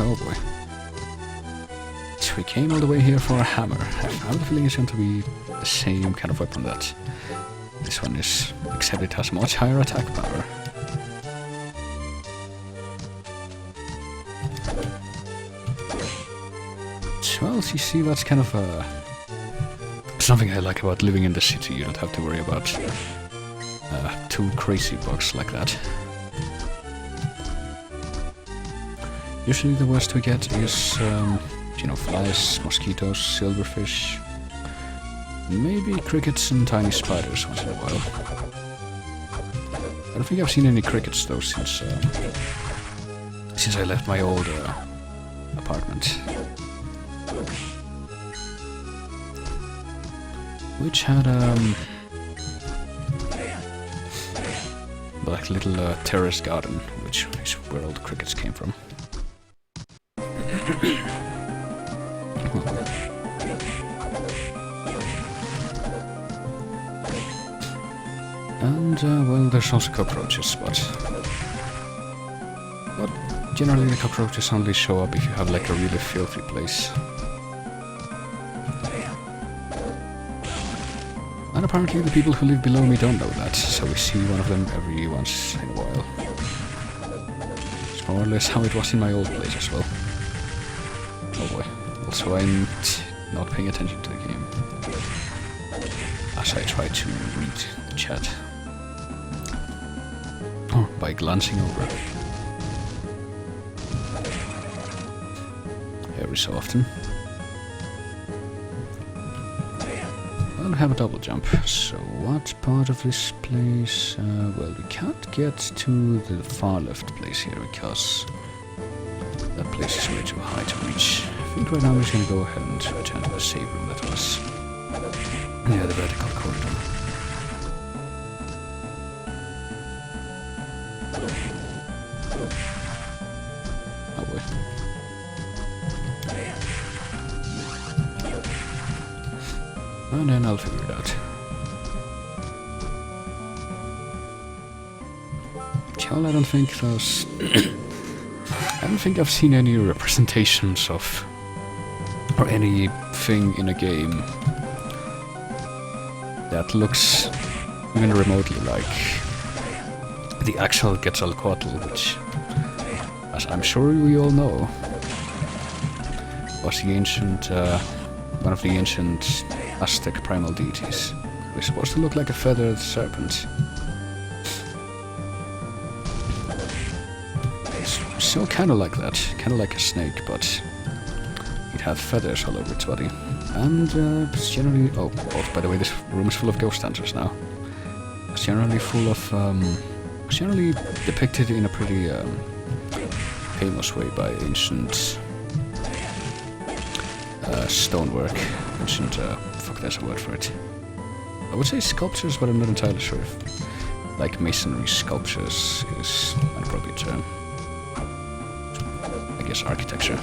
Oh boy. So we came all the way here for a hammer. I have the feeling it's going to be the same kind of weapon that this one is, except it has much higher attack power. Well, you see, that's kind of something I like about living in the city. You don't have to worry about two crazy bugs like that. Usually the worst we get is, you know, flies, mosquitoes, silverfish, maybe crickets and tiny spiders once in a while. I don't think I've seen any crickets though since I left my old apartment. Which had like little terrace garden, which is where all the crickets came from. And well, there's also cockroaches, but generally the cockroaches only show up if you have like a really filthy place. And apparently the people who live below me don't know that, so we see one of them every once in a while. It's more or less how it was in my old place as well. Oh boy. Also I'm not paying attention to the game, as I try to read the chat. by glancing over. Every so often. I have a double jump, so what part of this place? Well, we can't get to the far left place here because that place is way too high to reach. I think right now I'm just gonna go ahead and return to the save room that was near the vertical corridor. Oh boy. And then I'll figure it out. Well, I don't think those... I don't think I've seen any representations of... or anything in a game that looks even remotely like the actual Quetzalcoatl, which, as I'm sure we all know, was the ancient... one of the ancient Aztec primal deities. It's supposed to look like a feathered serpent. It's so kinda like that, kinda like a snake, but it had feathers all over its body. And it's generally... oh, by the way, this room is full of ghost dancers now. It's generally full of... it's generally depicted in a pretty famous way by ancient stonework. Ancient... fuck, there's a word for it. I would say sculptures, but I'm not entirely sure if... like masonry sculptures is an appropriate term. I guess architecture.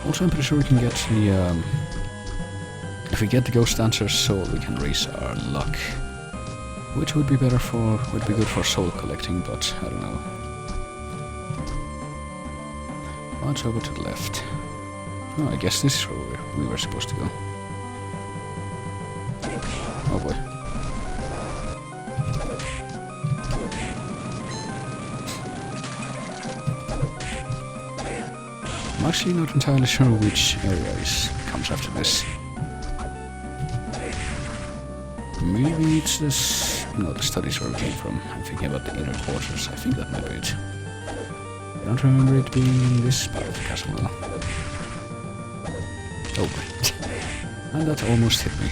Also, I'm pretty sure we can get the... if we get the Ghost Dancer's soul, we can raise our luck. Which would be better for... would be good for soul collecting, but I don't know. What's over to the left? Oh, I guess this is where we were supposed to go. Oh boy. I'm actually not entirely sure which area comes after this. Maybe it's this... no, the studies where we came from. I'm thinking about the inner quarters. I think that might be it. I don't remember it being in this part of the castle now. Oh boy. And that almost hit me.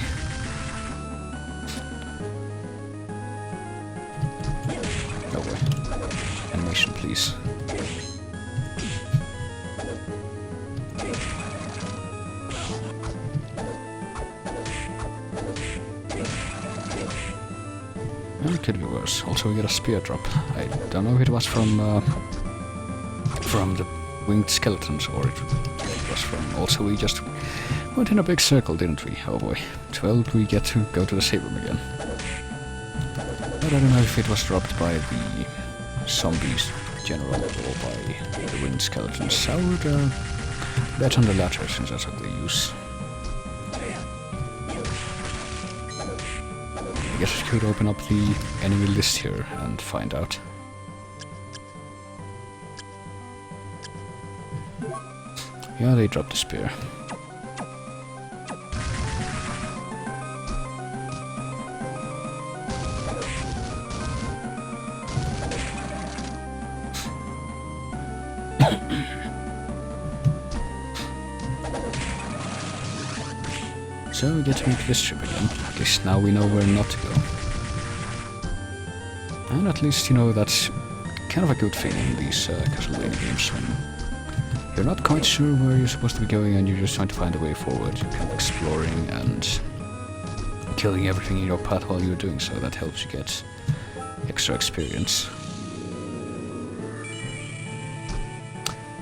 Oh boy. Animation, please. And it could be worse. Also, we get a spear drop. I don't know if it was from the winged skeletons, or it was from... also, we just went in a big circle, didn't we? Oh boy. Well, we get to go to the save room again. But I don't know if it was dropped by the zombies general or by the winged skeletons. I would bet on the latter, since that's what they use. I guess we could open up the enemy list here and find out. Yeah, they dropped the spear. So we get to make this trip again. At least now we know where not to go. And at least, you know, that's kind of a good thing in these Castlevania games, when you're not quite sure where you're supposed to be going and you're just trying to find a way forward. You're kind of exploring and killing everything in your path while you're doing so. That helps you get extra experience.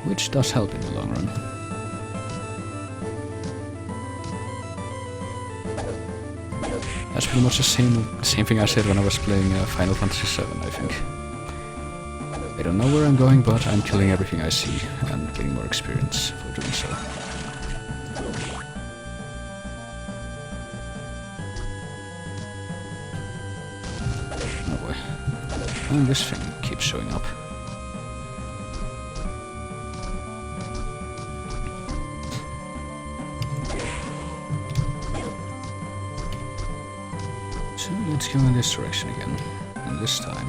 Which does help in the long run. That's pretty much the same thing I said when I was playing Final Fantasy VII, I think. I don't know where I'm going, but I'm killing everything I see and getting more experience for doing so. Oh boy. And this thing keeps showing up. So let's go in this direction again. And this time,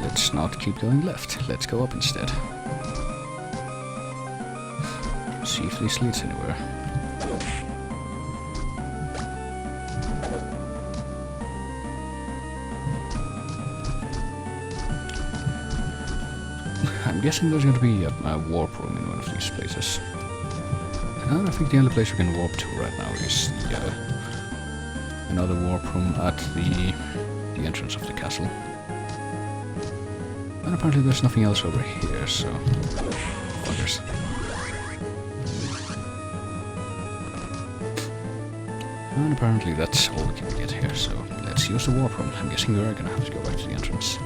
let's not keep going left. Let's go up instead. See if this leads anywhere. I'm guessing there's going to be a warp room in one of these places. And I think the only place we can warp to right now is another warp room at the entrance of the castle. And apparently there's nothing else over here, so... buggers. And apparently that's all we can get here, so let's use the warp room. I'm guessing we are gonna have to go back to the entrance.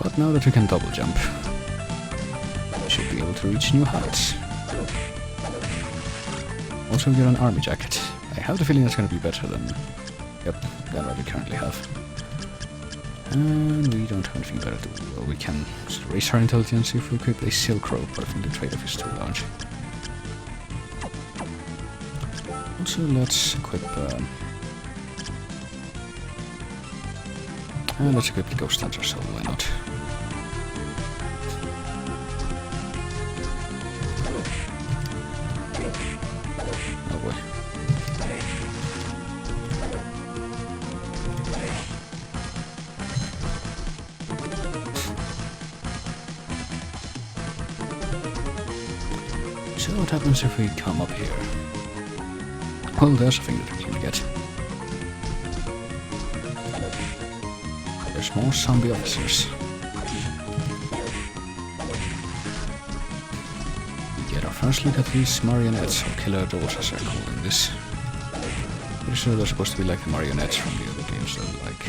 But now that we can double jump, we should be able to reach new heights. Also, we get an army jacket. I have the feeling it's going to be better than what we currently have. And we don't have anything better to do. Well, we can raise our intelligence if we equip a silk rope, but I think the trade-off is too large. Also, let's equip... let's equip the Ghost Hunter, so why not? Oh boy. So what happens if we come up here? Well, there's a thing that we can get. There's more zombie officers. We get our first look at these marionettes, or killer dolls as they're calling this. Pretty sure they're supposed to be like the marionettes from the other games, though, like...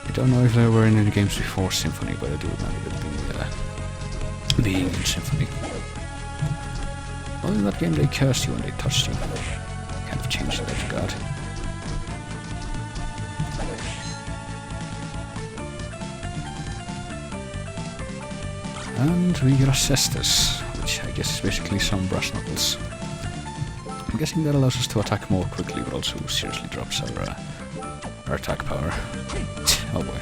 I don't know if they were in any games before Symphony, but I do remember it being in Symphony. Well, in that game they cursed you when they touched you. Kind of changed that regard. And we get our cestus, which I guess is basically some brass knuckles. I'm guessing that allows us to attack more quickly, but also seriously drops our attack power. Oh boy,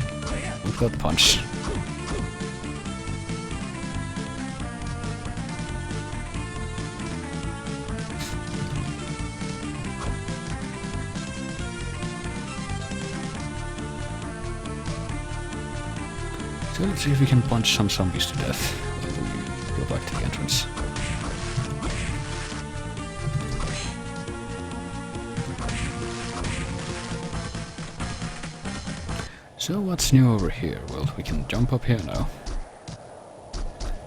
look at that punch. So let's see if we can punch some zombies to death while we go back to the entrance. So what's new over here? Well, we can jump up here now.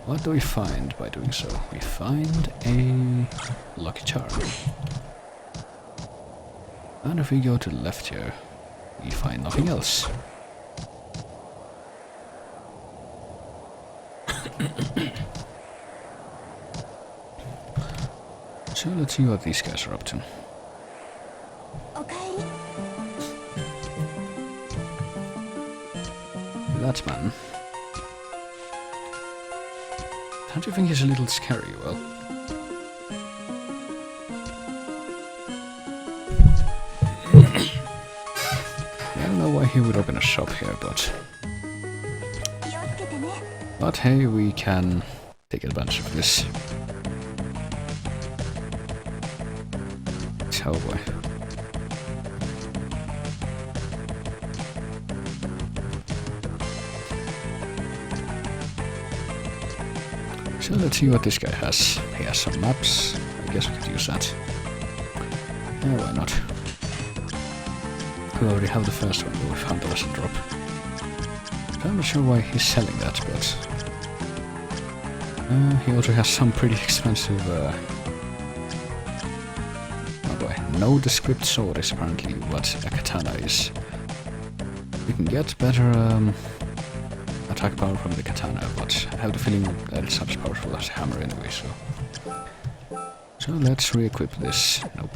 What do we find by doing so? We find a lucky charm. And if we go to the left here, we find nothing else. So let's see what these guys are up to. That man. Don't you think he's a little scary? Well, I don't know why he would open a shop here, but hey, we can take advantage of this. Oh boy. So let's see what this guy has. He has some maps. I guess we could use that. Yeah, why not? We already have the first one, but we found the lesson drop. So I'm not sure why he's selling that, but... he also has some pretty expensive... oh boy. No descript sword is apparently what a katana is. We can get better attack power from the katana, but I have the feeling that it's not as powerful as a hammer anyway, so... So let's re-equip this. Nope.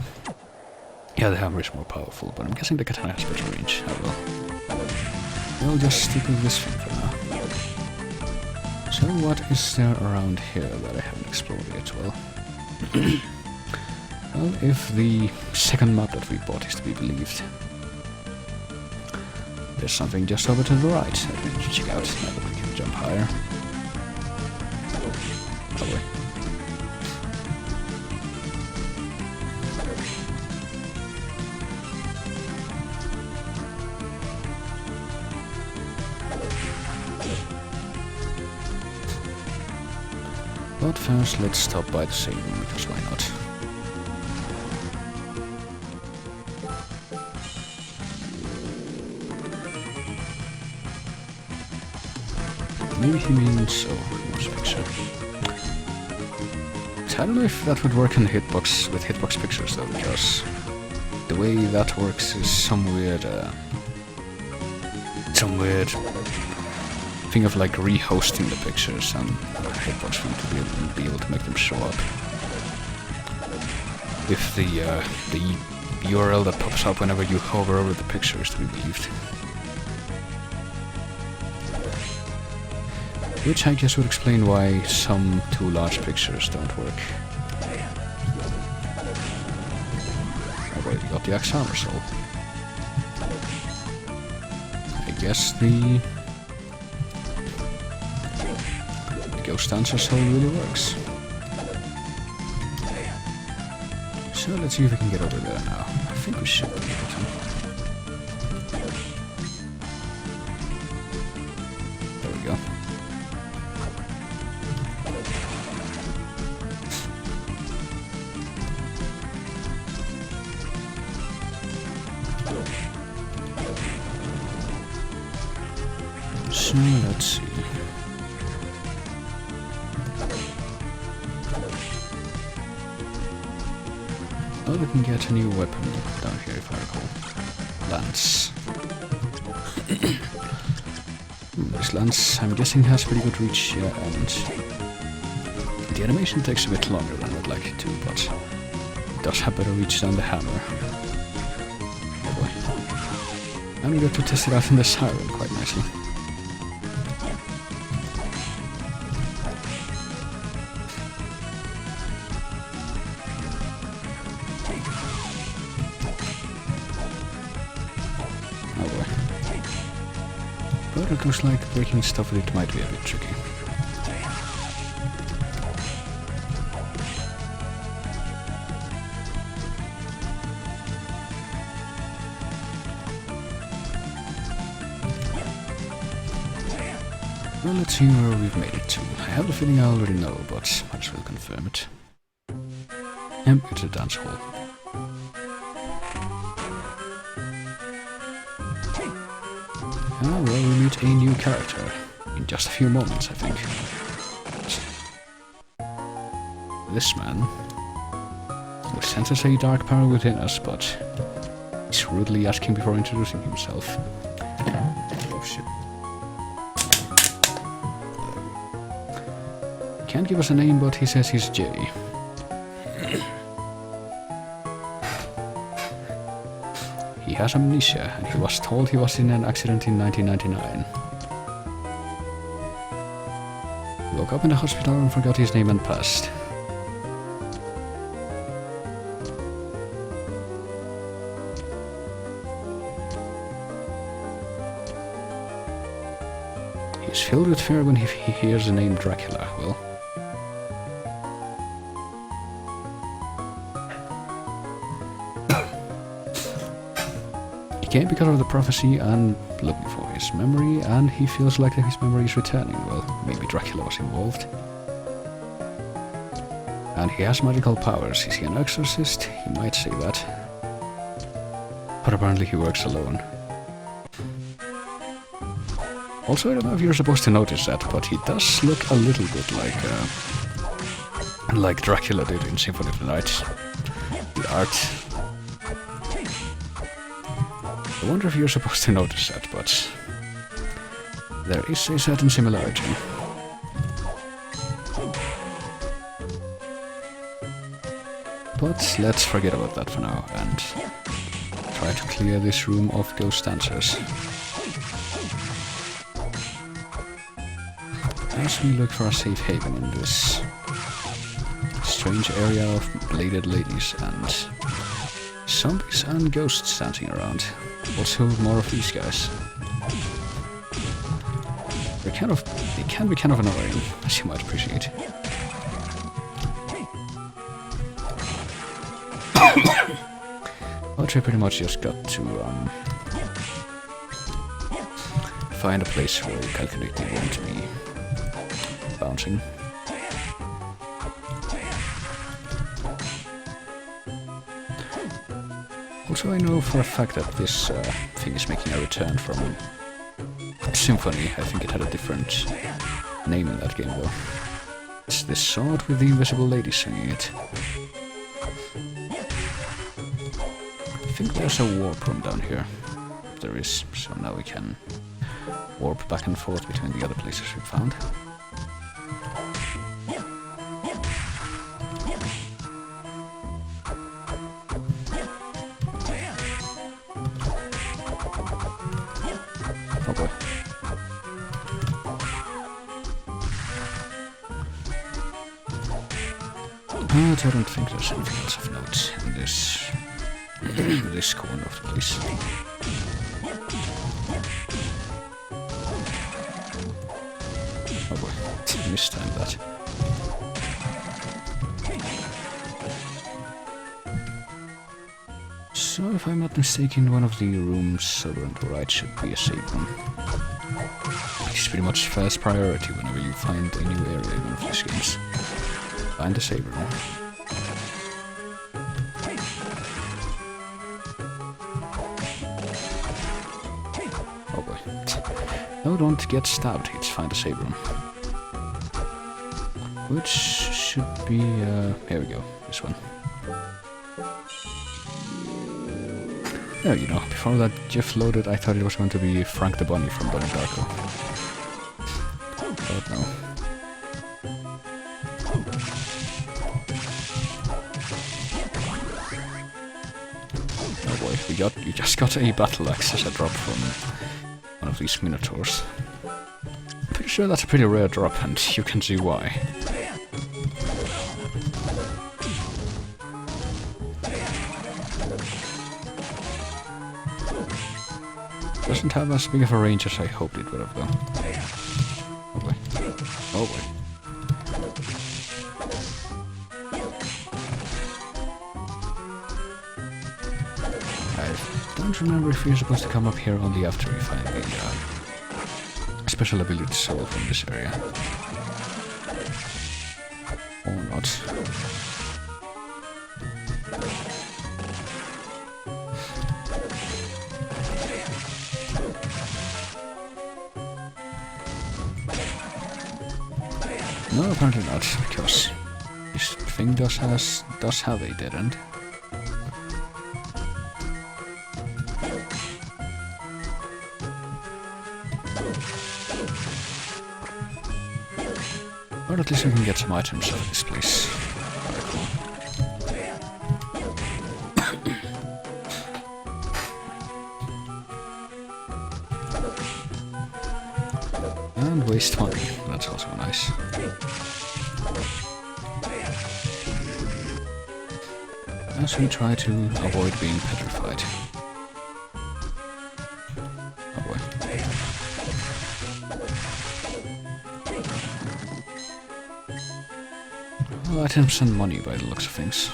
Yeah, the hammer is more powerful, but I'm guessing the katana has better range. Oh well. We'll just stick with this thing for now. So what is there around here that I haven't explored yet? Well, well, if the second map that we bought is to be believed, there's something just over to the right that we need to check out now that we can jump higher. Probably. But first, let's stop by the same room, because why not? Maybe he means... oh, removes picture. I don't know if that would work in hitbox with hitbox pictures though, because the way that works is some weird thing of like rehosting the pictures and hitbox for to be able to make them show up. If the URL that pops up whenever you hover over the picture is to be believed. Which I guess would explain why some too large pictures don't work. I've already got the axe hammer soul. I guess the ghost dancer soul really works. So let's see if we can get over there now. I think we should be able to. There we go. So let's see. Well, we can get a new weapon down here if I recall. Lance. This lance, I'm guessing, has pretty good reach, yeah, and the animation takes a bit longer than I'd like it to, but it does have better reach than the hammer. Oh boy. And we got to test it out in the siren quite nicely. But it looks like breaking stuff with it might be a bit tricky. Well, let's see where we've made it to. I have a feeling I already know, but might as well confirm it. It's a dance hall. Ah, well, we meet a new character in just a few moments, I think. This man, who senses a dark power within us, but he's rudely asking before introducing himself. Oh shit. Can't give us a name, but he says he's Jay. He has amnesia, and he was told he was in an accident in 1999. He woke up in the hospital and forgot his name and passed. He's filled with fear when he hears the name Dracula. Well, he came because of the prophecy and looking for his memory, and he feels like that his memory is returning. Well, maybe Dracula was involved. And he has magical powers. Is he an exorcist? He might say that. But apparently he works alone. Also, I don't know if you're supposed to notice that, but he does look a little bit like Dracula did in Symphony of the Night. The art. I wonder if you're supposed to notice that, but there is a certain similarity. But let's forget about that for now and try to clear this room of ghost dancers. As we look for a safe haven in this strange area of bladed ladies and zombies and ghosts dancing around. Also more of these guys. They can be kind of annoying, as you might appreciate. But we pretty much just got to find a place where we calculate they won't be bouncing. Also, I know for a fact that this thing is making a return from Symphony. I think it had a different name in that game though. It's this sword with the invisible lady singing it. I think there's a warp room down here. There is, so now we can warp back and forth between the other places we found. Oh boy. But I don't think there's anything else of note in this corner of the place. Oh boy, mistimed that. So if I'm not mistaken, one of the rooms over on the right should be a safe room. It's pretty much first priority whenever you find a new area in one of these games. Find a safe room. Oh boy. No, don't get stabbed, it's find a safe room. Which should be, here we go, this one. Yeah, you know, before that GIF loaded, I thought it was going to be Frank the Bunny from Donnie Darko. But no. Oh boy, you just got a battle axe as a drop from one of these minotaurs. Pretty sure that's a pretty rare drop, and you can see why. Doesn't have as big of a range as I hoped it would have though. Oh boy. Oh boy. I don't remember if we're supposed to come up here only after we find the special ability soul from this area. Or not. No, apparently not, because this thing does have a dead end. Or at least we can get some items out of this place. Very cool. And waste money, that's also nice. As we try to avoid being petrified. Oh boy. Well, items and money by the looks of things.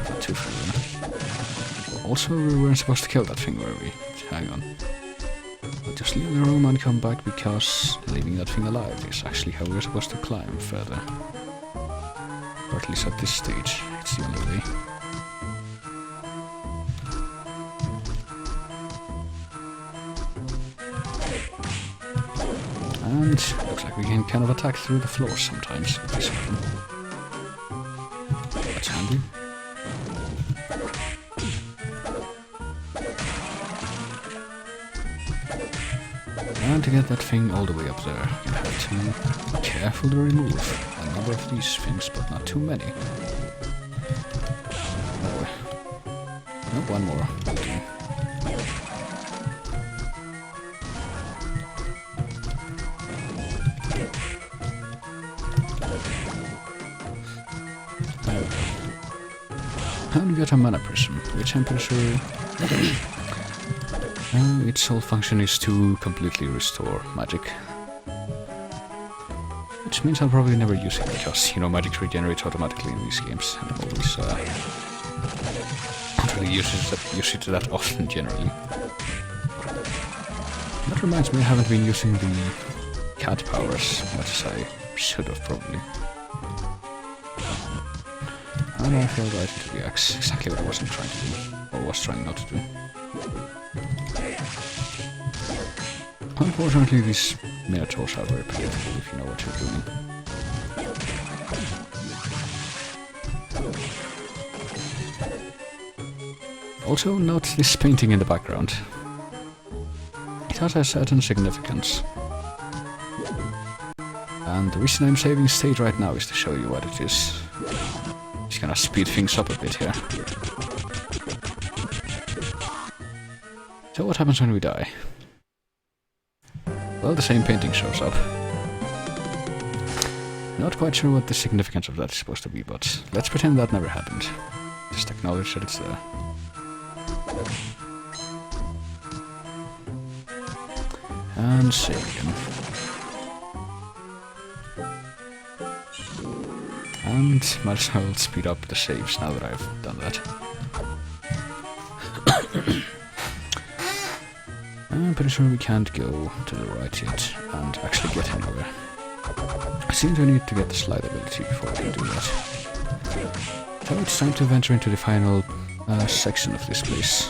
Not too far. Also, we weren't supposed to kill that thing, were we? Hang on. We'll just leave the room and come back, because leaving that thing alive is actually how we're supposed to climb further. Or at least at this stage, it's the only way. And looks like we can kind of attack through the floor sometimes with this weapon. That's handy. And to get that thing all the way up there, you have to be careful to remove and number of these things, but not too many. No, no, one more. And we got a mana prism, which I'm pretty sure its sole function is to completely restore magic. Which means I'll probably never use it because, you know, magic regenerates automatically in these games, and I always don't really use it that often generally. That reminds me, I haven't been using the cat power as much as I should have probably. And I fell right into the axe, exactly what I wasn't trying to do, or was trying not to do. Unfortunately, these minotaurs are very predictable if you know what you're doing. Also, note this painting in the background. It has a certain significance. And the reason I'm saving state right now is to show you what it is. Just gonna speed things up a bit here. So what happens when we die? Well, the same painting shows up. Not quite sure what the significance of that is supposed to be, but let's pretend that never happened. Just acknowledge that it's there. And save again. And might as well speed up the saves now that I've done that. I'm pretty sure we can't go to the right yet and actually get anywhere. I seem to need to get the slide ability before I can do that. So it's time to venture into the final section of this place,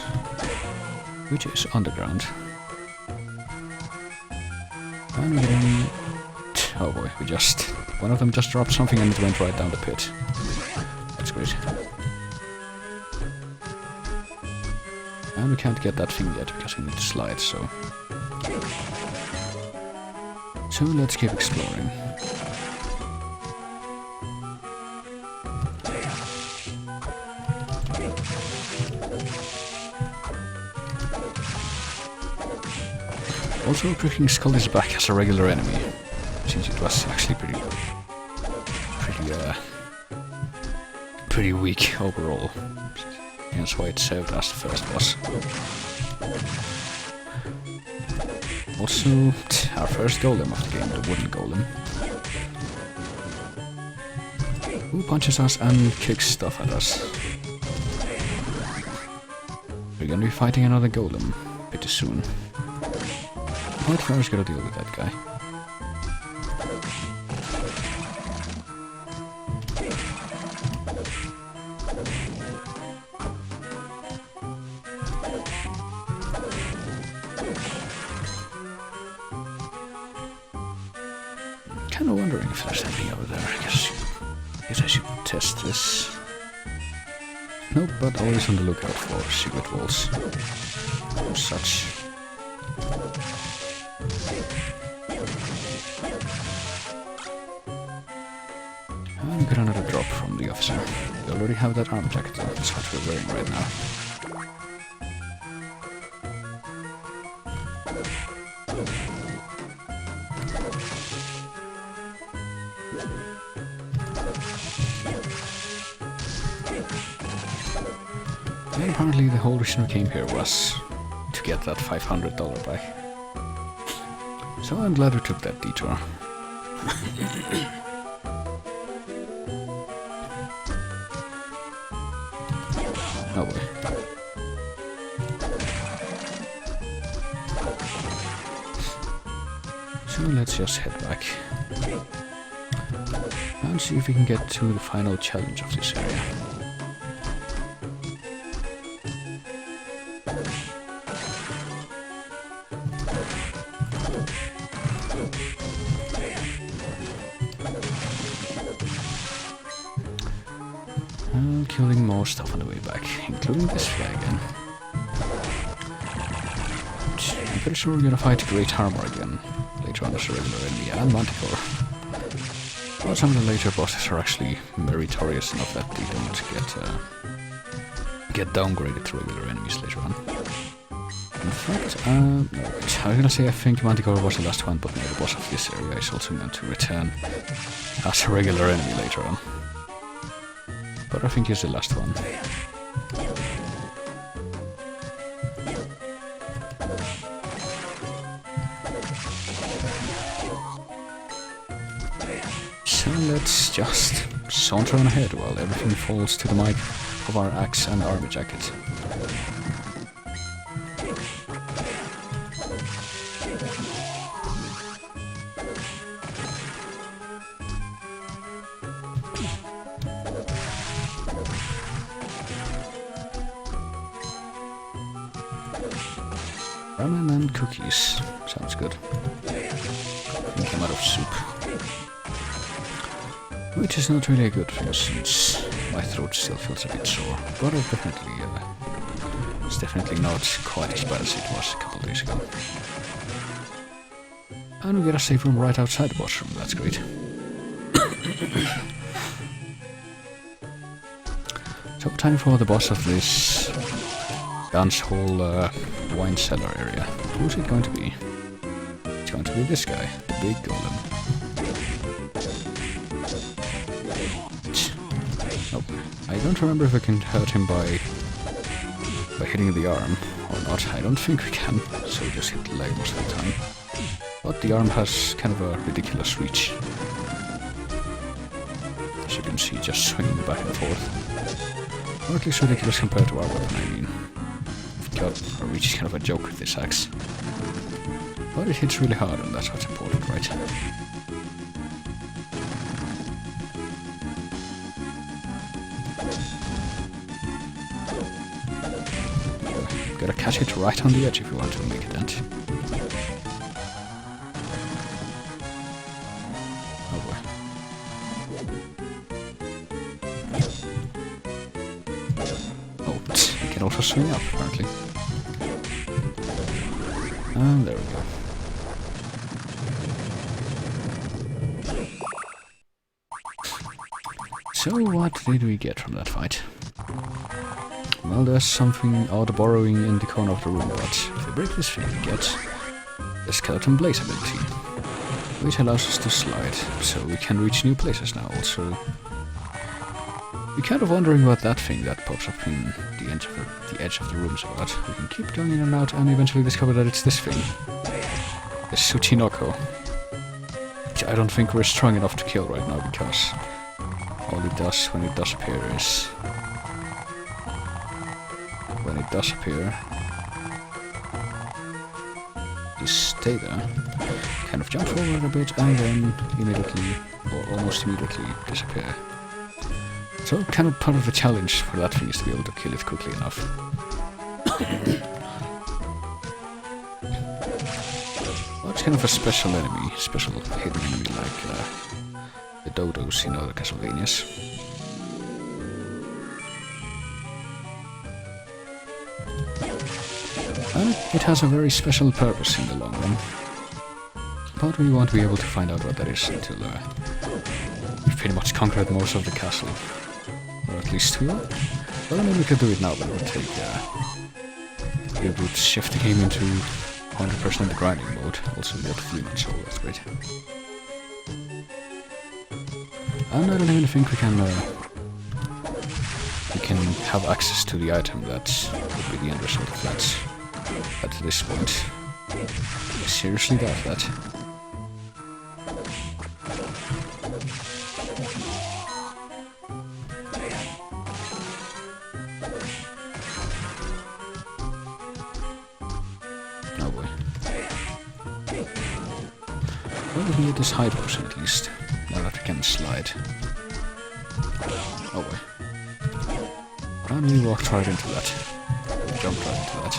which is underground. And we're getting... oh boy, one of them just dropped something and it went right down the pit. That's great. And we can't get that thing yet because we need to slide, so... so let's keep exploring. Also, Creaking Skull is back as a regular enemy, since it was actually pretty weak overall. That's why it served as the first boss. Also, our first golem of the game, the wooden golem. Who punches us and kicks stuff at us. We're gonna be fighting another golem pretty soon. How far is gonna deal with that guy? Kinda wondering if there's anything over there. I guess I should test this. Nope, but always on the lookout for secret walls or such. And we got another drop from the officer. We already have that arm jacket though, that's what we're wearing right now. And apparently the whole reason we came here was to get that $500 back. So I'm glad we took that detour. Oh boy. So let's just head back and see if we can get to the final challenge of this area. And killing more stuff on the way back, including this guy again. I'm pretty sure we're gonna fight Great Armor again later on as a regular enemy and Manticore. But some of the later bosses are actually meritorious enough that they don't get downgraded to regular enemies later on. In fact, no, wait, I was gonna say I think Manticore was the last one, but no, the boss of this area is also meant to return as a regular enemy later on. But I think he's the last one. So let's just saunter on ahead while everything falls to the mic of our axe and army jacket. Ramen and cookies. Sounds good. I think I'm out of soup. Which is not really a good thing since my throat still feels a bit sore. But it's definitely not quite as bad as it was a couple of days ago. And we get a save room right outside the boss room, that's great. So time for the boss of this dance hall wine cellar area. Who's it going to be? It's going to be this guy, the big golem. Nope. I don't remember if I can hurt him by hitting the arm or not. I don't think we can, so we just hit the leg most of the time. But the arm has kind of a ridiculous reach. As you can see, just swinging back and forth. Or at least ridiculous compared to our weapon, I mean. God, our reach is kind of a joke with this axe. But it hits really hard, and that's what's important, right? Gotta catch it right on the edge if you want to make a dent. Oh boy. Oh, it can also swing up, apparently. And there we go. So what did we get from that fight? Well, there's something odd borrowing in the corner of the room, but if we break this thing, we get the Skeleton Blaze ability, which allows us to slide, so we can reach new places now. Also, we're kind of wondering what that thing that pops up in the edge of the room is about. We can keep going in and out and eventually discover that it's this thing, the Tsuchinoko, which I don't think we're strong enough to kill right now, because all it does when it does appear is... when it does appear, just stay there, kind of jump forward a bit, and then immediately, or almost immediately, disappear. So kind of part of the challenge for that thing is to be able to kill it quickly enough. Well, it's kind of a special enemy, special hidden enemy like the dodos in other Castlevanias. And it has a very special purpose in the long run. But we won't be able to find out what that is until we've pretty much conquered most of the castle. Or at least we will. Well, I mean, we could do it now, but it would take... it would shift the game into 100% grinding mode. Also, we got 3 months old, that's great. And I don't even think we can have access to the item that would be the end result of that at this point. I seriously doubt that. Oh boy. Well, we can get this high potion at least, now that we can slide. Oh boy. And we walked right into that. Jumped right into that.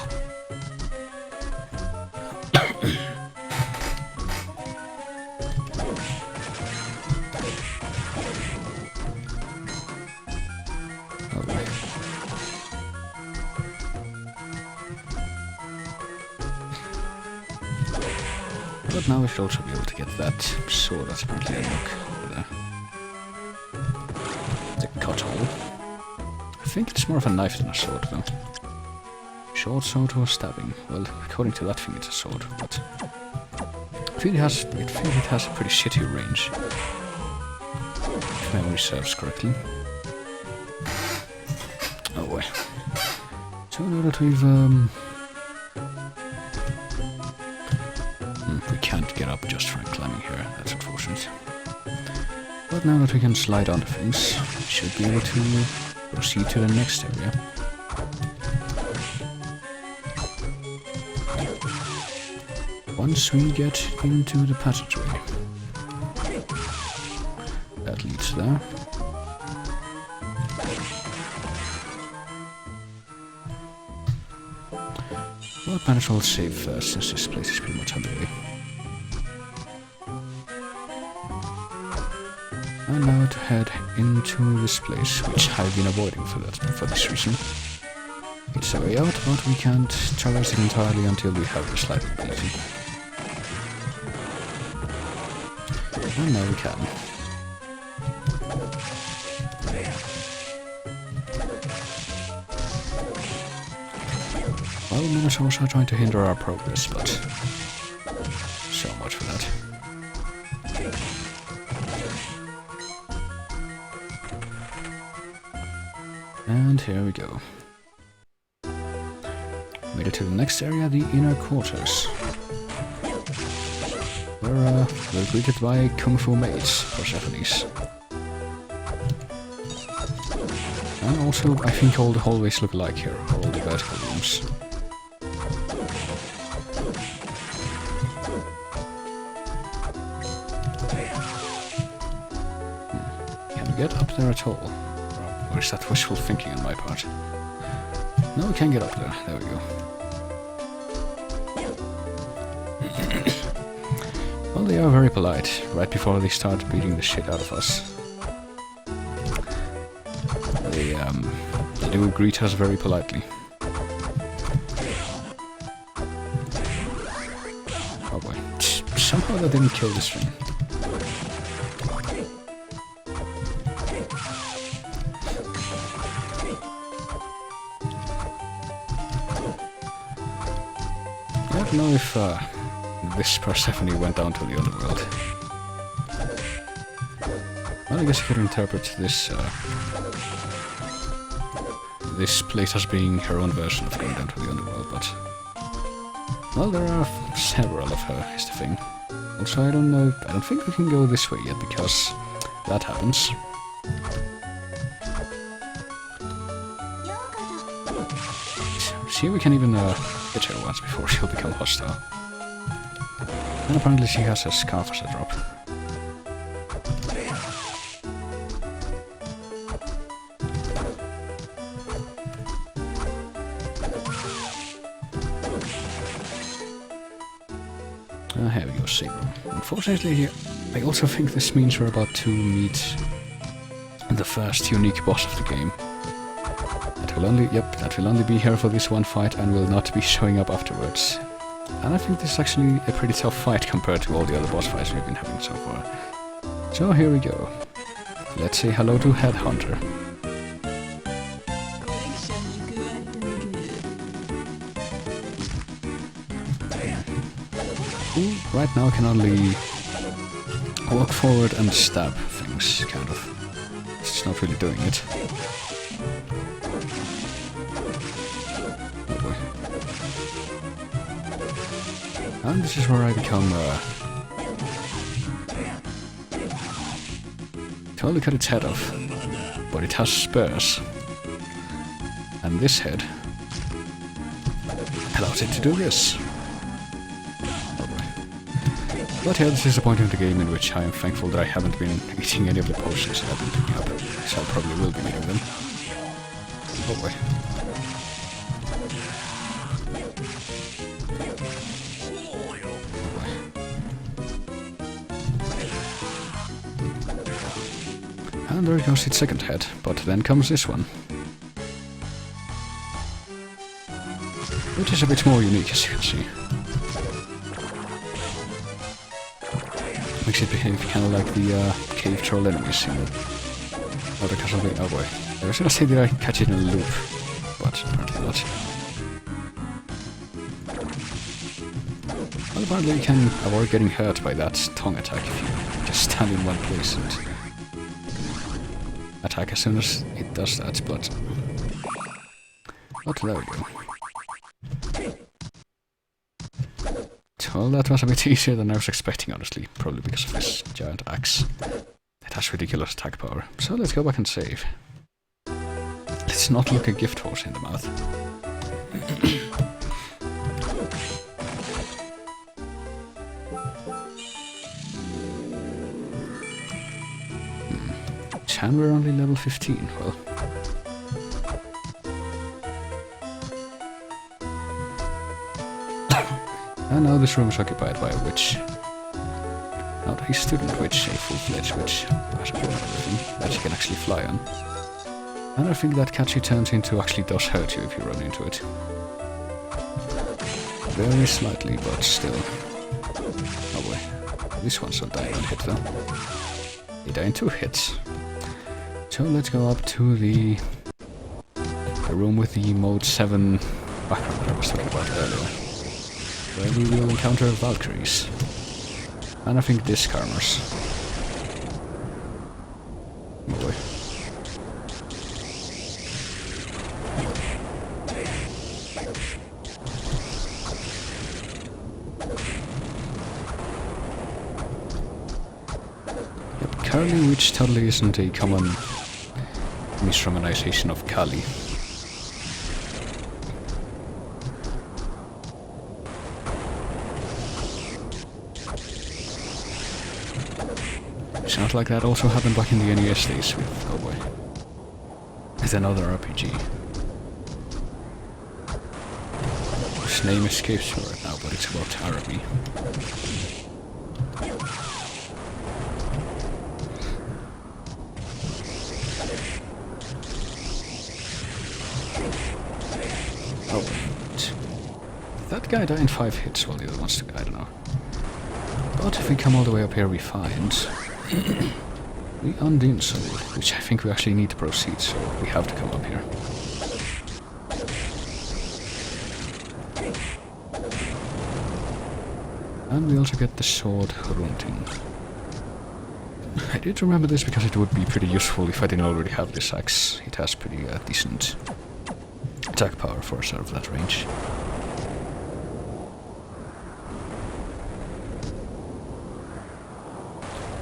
Oh boy. But now we should also be able to get that sword that's apparently a look over there. cuttle. I think it's more of a knife than a sword, though. Short sword or stabbing? Well, according to that thing, it's a sword, but I think it has a pretty shitty range, if memory serves correctly. Oh boy. So now that we've we can't get up just from climbing here. That's unfortunate. But now that we can slide onto things, we should be able to proceed to the next area. Once we get into the passageway. That leads there. Well, might as well save first, since this place is pretty much underway. And now to head into this place, which I've been avoiding for this reason. It's a way out, but we can't traverse it entirely until we have the sliding ability. And now we can. Well, Minotaurs are trying to hinder our progress, but so much for that. And here we go. Made it to the next area, the inner quarters. We're greeted by Kung Fu maids, Persephones. And also, I think all the hallways look alike here, all the vertical rooms. Can we get up there at all? Or is that wishful thinking on my part? No, we can get up there. There we go. Well, they are very polite, right before they start beating the shit out of us. They do greet us very politely. Oh boy. Somehow they didn't kill this thing. I don't know if this Persephone went down to the underworld. Well, I guess you could interpret this this place as being her own version of going down to the underworld, but well, there are several of her, is the thing. Also, I don't think we can go this way yet, because that happens. See, we can even hit her once before she'll become hostile. And apparently she has a scarf as a drop. Here we go, save room. Unfortunately, I also think this means we're about to meet the first unique boss of the game. That will only be here for this one fight and will not be showing up afterwards. And I think this is actually a pretty tough fight compared to all the other boss fights we've been having so far. So here we go. Let's say hello to Headhunter. Who right now can only walk forward and stab things, kind of. It's not really doing it. Oh boy. And this is where I become totally cut its head off, but it has spurs. And this head allows it to do this. But yeah, this is the point of the game in which I am thankful that I haven't been eating any of the potions that I've been picking up, so I probably will be eating them. Oh boy. And there goes its second head, but then comes this one. Which is a bit more unique, as you can see. Makes it behave kind of like the cave troll enemies in the Oh, the Castlevania. Oh boy. I was gonna say that I catch it in a loop, but apparently not. Well, apparently you can avoid getting hurt by that tongue attack if you just stand in one place and attack as soon as it does that, but there we go. Well, that was a bit easier than I was expecting, honestly, probably because of this giant axe. It has ridiculous attack power. So let's go back and save. Let's not look a gift horse in the mouth. And we're only level 15, well. And now this room is occupied by a witch. Not a student witch, a full-fledged witch, who has a bow and everything that she can actually fly on. And I think that cat she turns into actually does hurt you if you run into it. Very slightly, but still. Oh boy. This one's not dying on hit though. They die in 2 hits. So let's go up to the room with the mode 7 background that I was talking about earlier, where we will encounter Valkyries. And I think Discarmers. Oh boy. Yep, Curly, which totally isn't a common misromanization of Kali. Sounds like that also happened back in the NES days with, oh boy, with another RPG. His name escapes me right now, but it's about Aria. Oh, that guy died in 5 hits while the other ones took, I don't know. But if we come all the way up here, we find the Undine Soul, which I think we actually need to proceed, so we have to come up here. And we also get the sword Hrunting. I did remember this because it would be pretty useful if I didn't already have this axe. It has pretty decent attack power for sort of that range.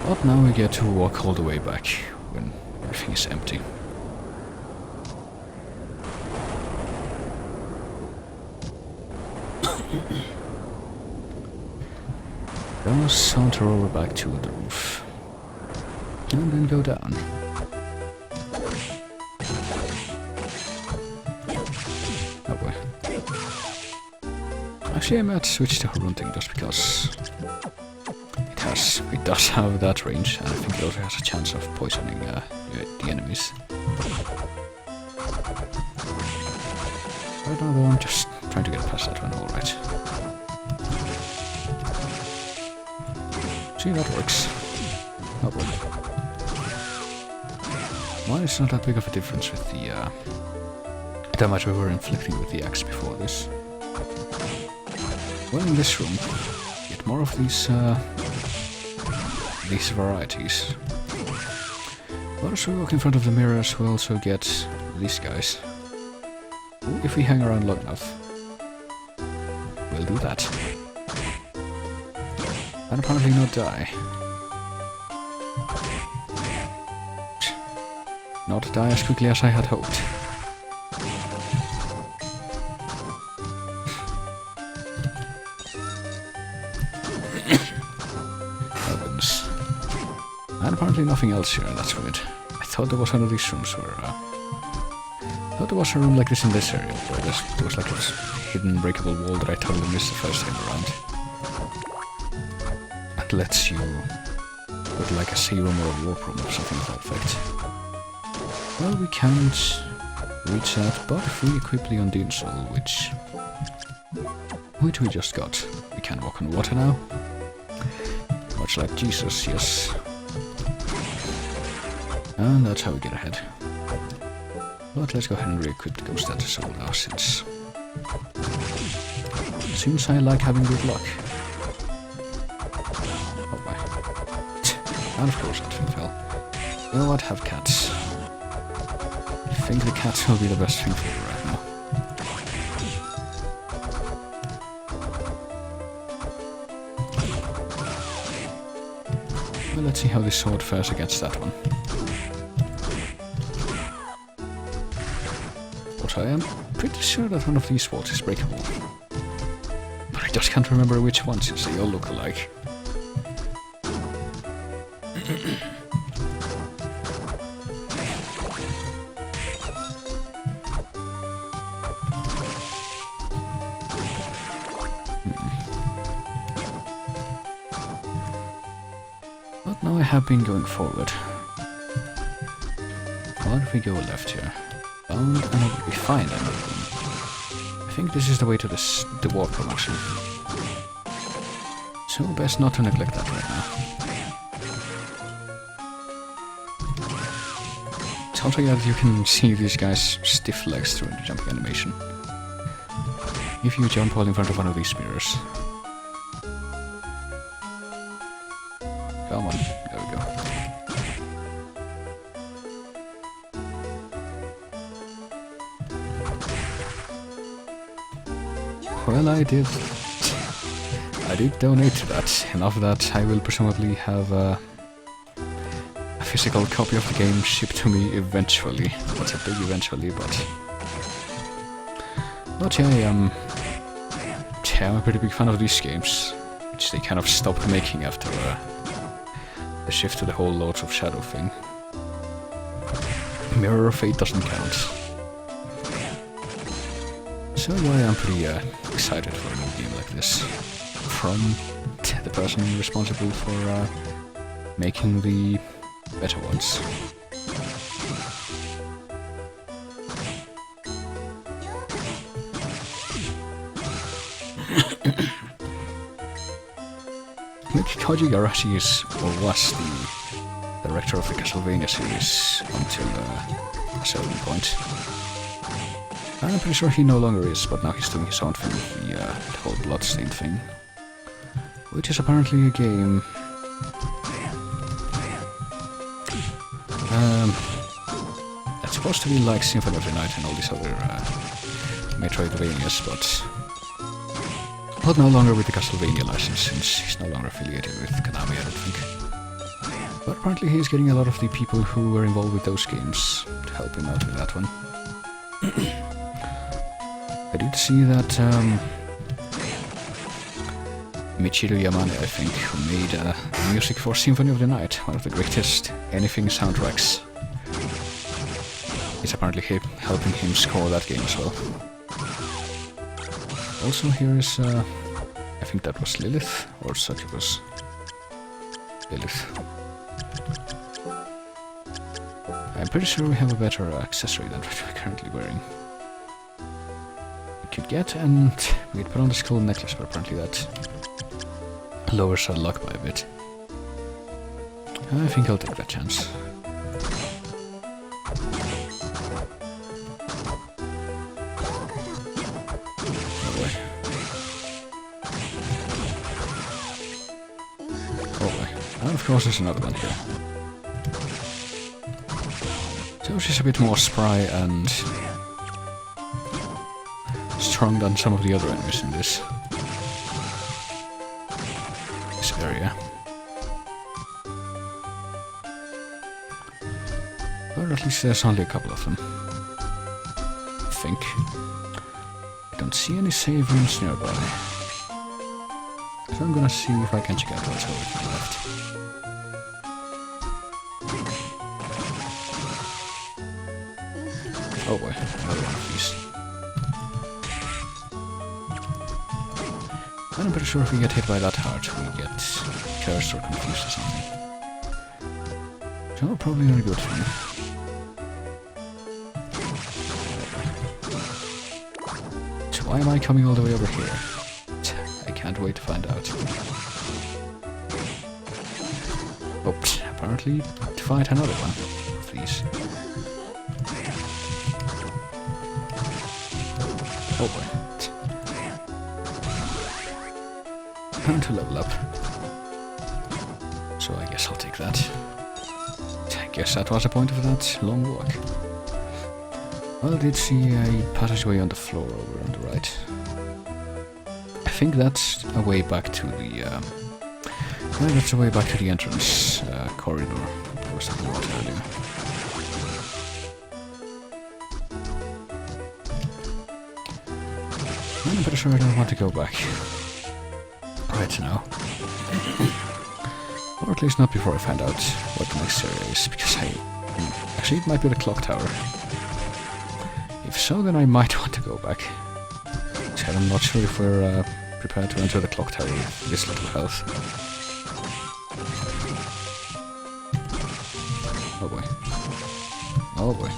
But now we get to walk all the way back when everything is empty. Gonna saunter over back to the roof. And then go down. Oh boy. Actually I might switch to Hrunting just because it does have that range, and I think it also has a chance of poisoning the enemies. Right now though, I'm just trying to get past that one, alright. See, that works. Oh boy. Why is not that big of a difference with the damage we were inflicting with the axe before this? Well, in this room, get more of these varieties. But as we walk in front of the mirrors, we also get these guys. If we hang around long enough, we'll do that. And apparently not die. Not die as quickly as I had hoped. Heavens. And apparently nothing else here, that's weird. I thought there was one of these rooms where... I thought there was a room like this in this area, where there was like this hidden breakable wall that I totally missed the first time around. It lets you put like a sea room or a warp room or something to that effect. Well, we can't reach that, but if we equip the Undine Soul, which we just got, we can walk on water now. Much like Jesus, yes. And that's how we get ahead. But let's go ahead and re-equip the Ghost Data Soul now, since... Seems I like having good luck. Oh my. And of course that thing fell. You know what, have cats. I think the cats will be the best thing for you right now. Well, let's see how this sword fares against that one. But I am pretty sure that one of these swords is breakable. But I just can't remember which one, since they all look alike. But now I have been going forward. Why do we go left here? Found another... We find another one. I think this is the way to the warp room, actually. So best not to neglect that right now. It's also that you can see these guys' stiff legs during the jumping animation. If you jump while in front of one of these mirrors. Come on, there we go. Well, I did donate to that. Enough that I will presumably have a physical copy of the game shipped to me eventually. That's a big eventually, but yeah, I'm a pretty big fan of these games, which they kind of stopped making after the shift to the whole Lords of Shadow thing. Mirror of Fate doesn't count. So yeah, I'm pretty excited for a new game like this. From the person responsible for making the better ones. Koji Igarashi is, or was, the director of the Castlevania series until a certain point. I'm pretty sure he no longer is, but now he's doing his own thing with the whole Bloodstained thing. Which is apparently a game... that's supposed to be like Symphony of the Night and all these other Metroidvanias, but no longer with the Castlevania license, since he's no longer affiliated with Konami, I don't think. But apparently he's getting a lot of the people who were involved with those games to help him out with that one. I did see that Michiru Yamane, I think, who made music for Symphony of the Night, one of the greatest anything soundtracks, is apparently helping him score that game as well. Also here is, I think that was Lilith, or Succubus. Lilith. I'm pretty sure we have a better accessory than what we're currently wearing. We could get, and we'd put on the skull necklace, but apparently that lowers our luck by a bit. I think I'll take that chance. And of course there's another one here. So she's a bit more spry and strong than some of the other enemies in this area. Or at least there's only a couple of them. I think. I don't see any save rooms nearby. So I'm gonna see if I can check out what's over to the left. Oh boy, another one of these. And I'm pretty sure if we get hit by that hard, we get cursed or confused or something. So probably not a good thing. So why am I coming all the way over here? I can't wait to find out. Oops, apparently to fight another one. these. Oh boy. Time to level up. So I guess I'll take that. I guess that was the point of that long walk. Well, I did see a passageway on the floor over on the right. I think that's a way back to the that's a way back to the entrance corridor. There was something about earlier. I'm pretty sure I don't want to go back right now. Or at least not before I find out what the next area is, because actually it might be the clock tower. If so, then I might want to go back. So I'm not sure if we're prepared to enter the clock tower with this little health. Oh boy. Oh boy.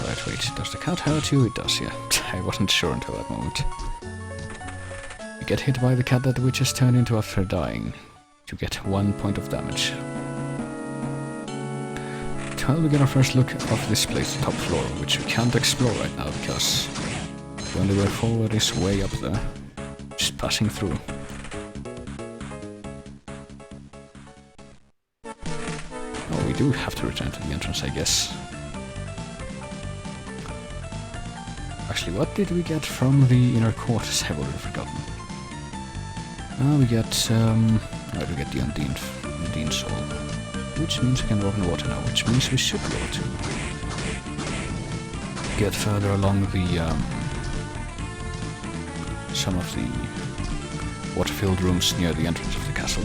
Right, wait, does the cat hurt you? It does, yeah. I wasn't sure until that moment. You get hit by the cat that the witch has turned into after dying. You get 1 point of damage. Well, we get our first look of this place, the top floor, which we can't explore right now because the only way forward is way up there. Just passing through. Oh, we do have to return to the entrance, I guess. Actually, what did we get from the inner quarters? I've already forgotten. We get the Undine Soul, which means we can walk in the water now, which means we should be able to get further along the some of the water-filled rooms near the entrance of the castle.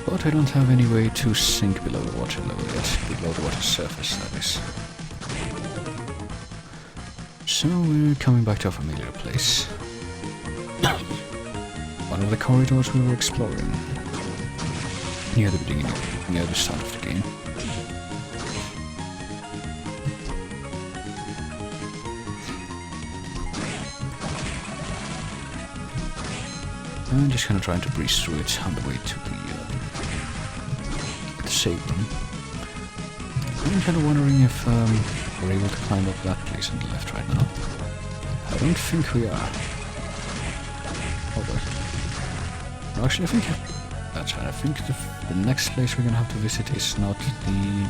But I don't have any way to sink below the water level yet, below the water surface, that is. So we're coming back to a familiar place. One of the corridors we were exploring. Near the beginning, near the start of the game. I'm just gonna try to breeze through it on the way to the save room. I'm kind of wondering if we're able to climb up that place on the left right now. I don't think we are. Hold on. No, actually, I think that's right. I think the next place we're gonna have to visit is not the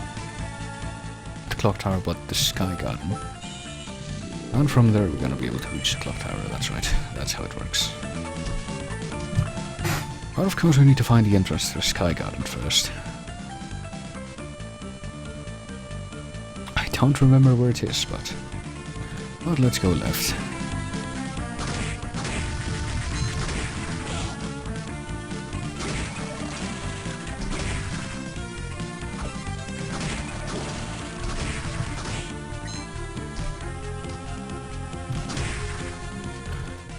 clock tower, but the Sky Garden. And from there, we're gonna be able to reach the clock tower. That's right. That's how it works. But of course, we need to find the entrance to the Sky Garden first. I don't remember where it is, but let's go left.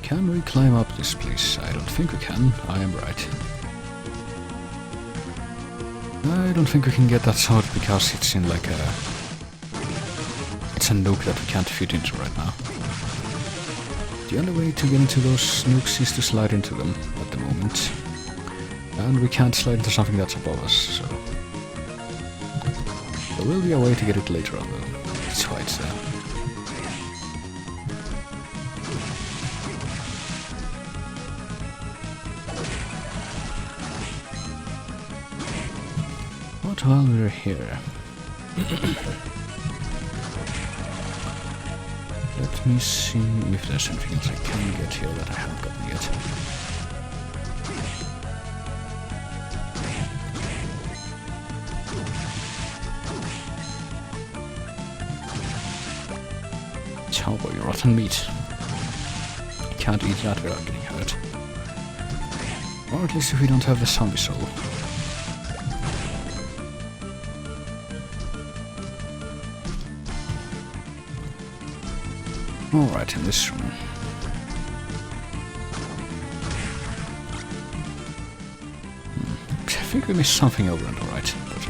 Can we climb up this place? I don't think we can. I am right. I don't think we can get that sword because it's in like a... It's a nuke that we can't fit into right now. The only way to get into those nukes is to slide into them at the moment. And we can't slide into something that's above us, so... There will be a way to get it later on though. That's why it's there. But while we're here... Let me see if there's something else I can get here that I haven't gotten yet. Cowboy, rotten meat. You can't eat that without getting hurt. Or at least if we don't have the zombie soul. Alright, in this room. I think we missed something over on the right, but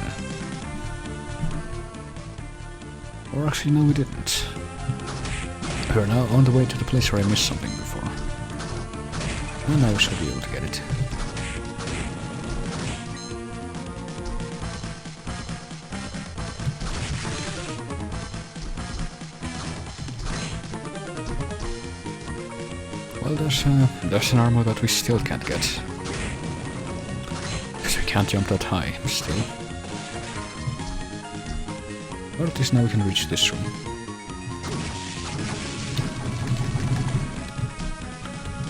Or actually, no, we didn't. We're now on the way to the place where I missed something before. And now we should be able to get it. Well, there's an armor that we still can't get. Because we can't jump that high, still. But at least now we can reach this room.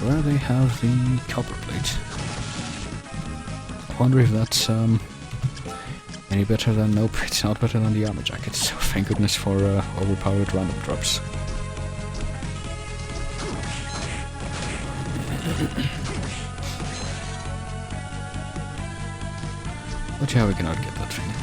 Where they have the copper plate. I wonder if that's any better than... Nope, it's not better than the armor jacket, so thank goodness for overpowered random drops. But yeah, we cannot get that thing.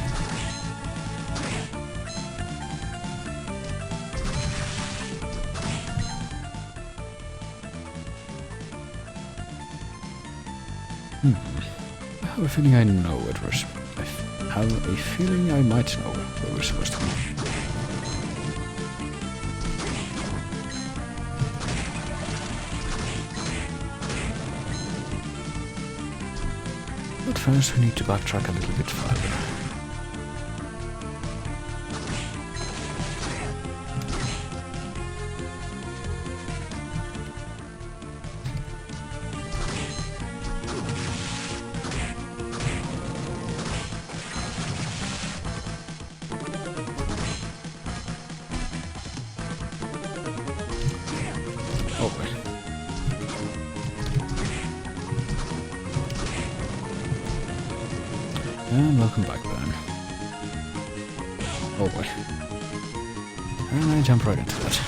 I have a feeling I know it was. I have a feeling I might know where we're supposed to go. But first we need to backtrack a little bit further. Oh boy. And welcome back, Ben. Oh boy. And I jump right into that.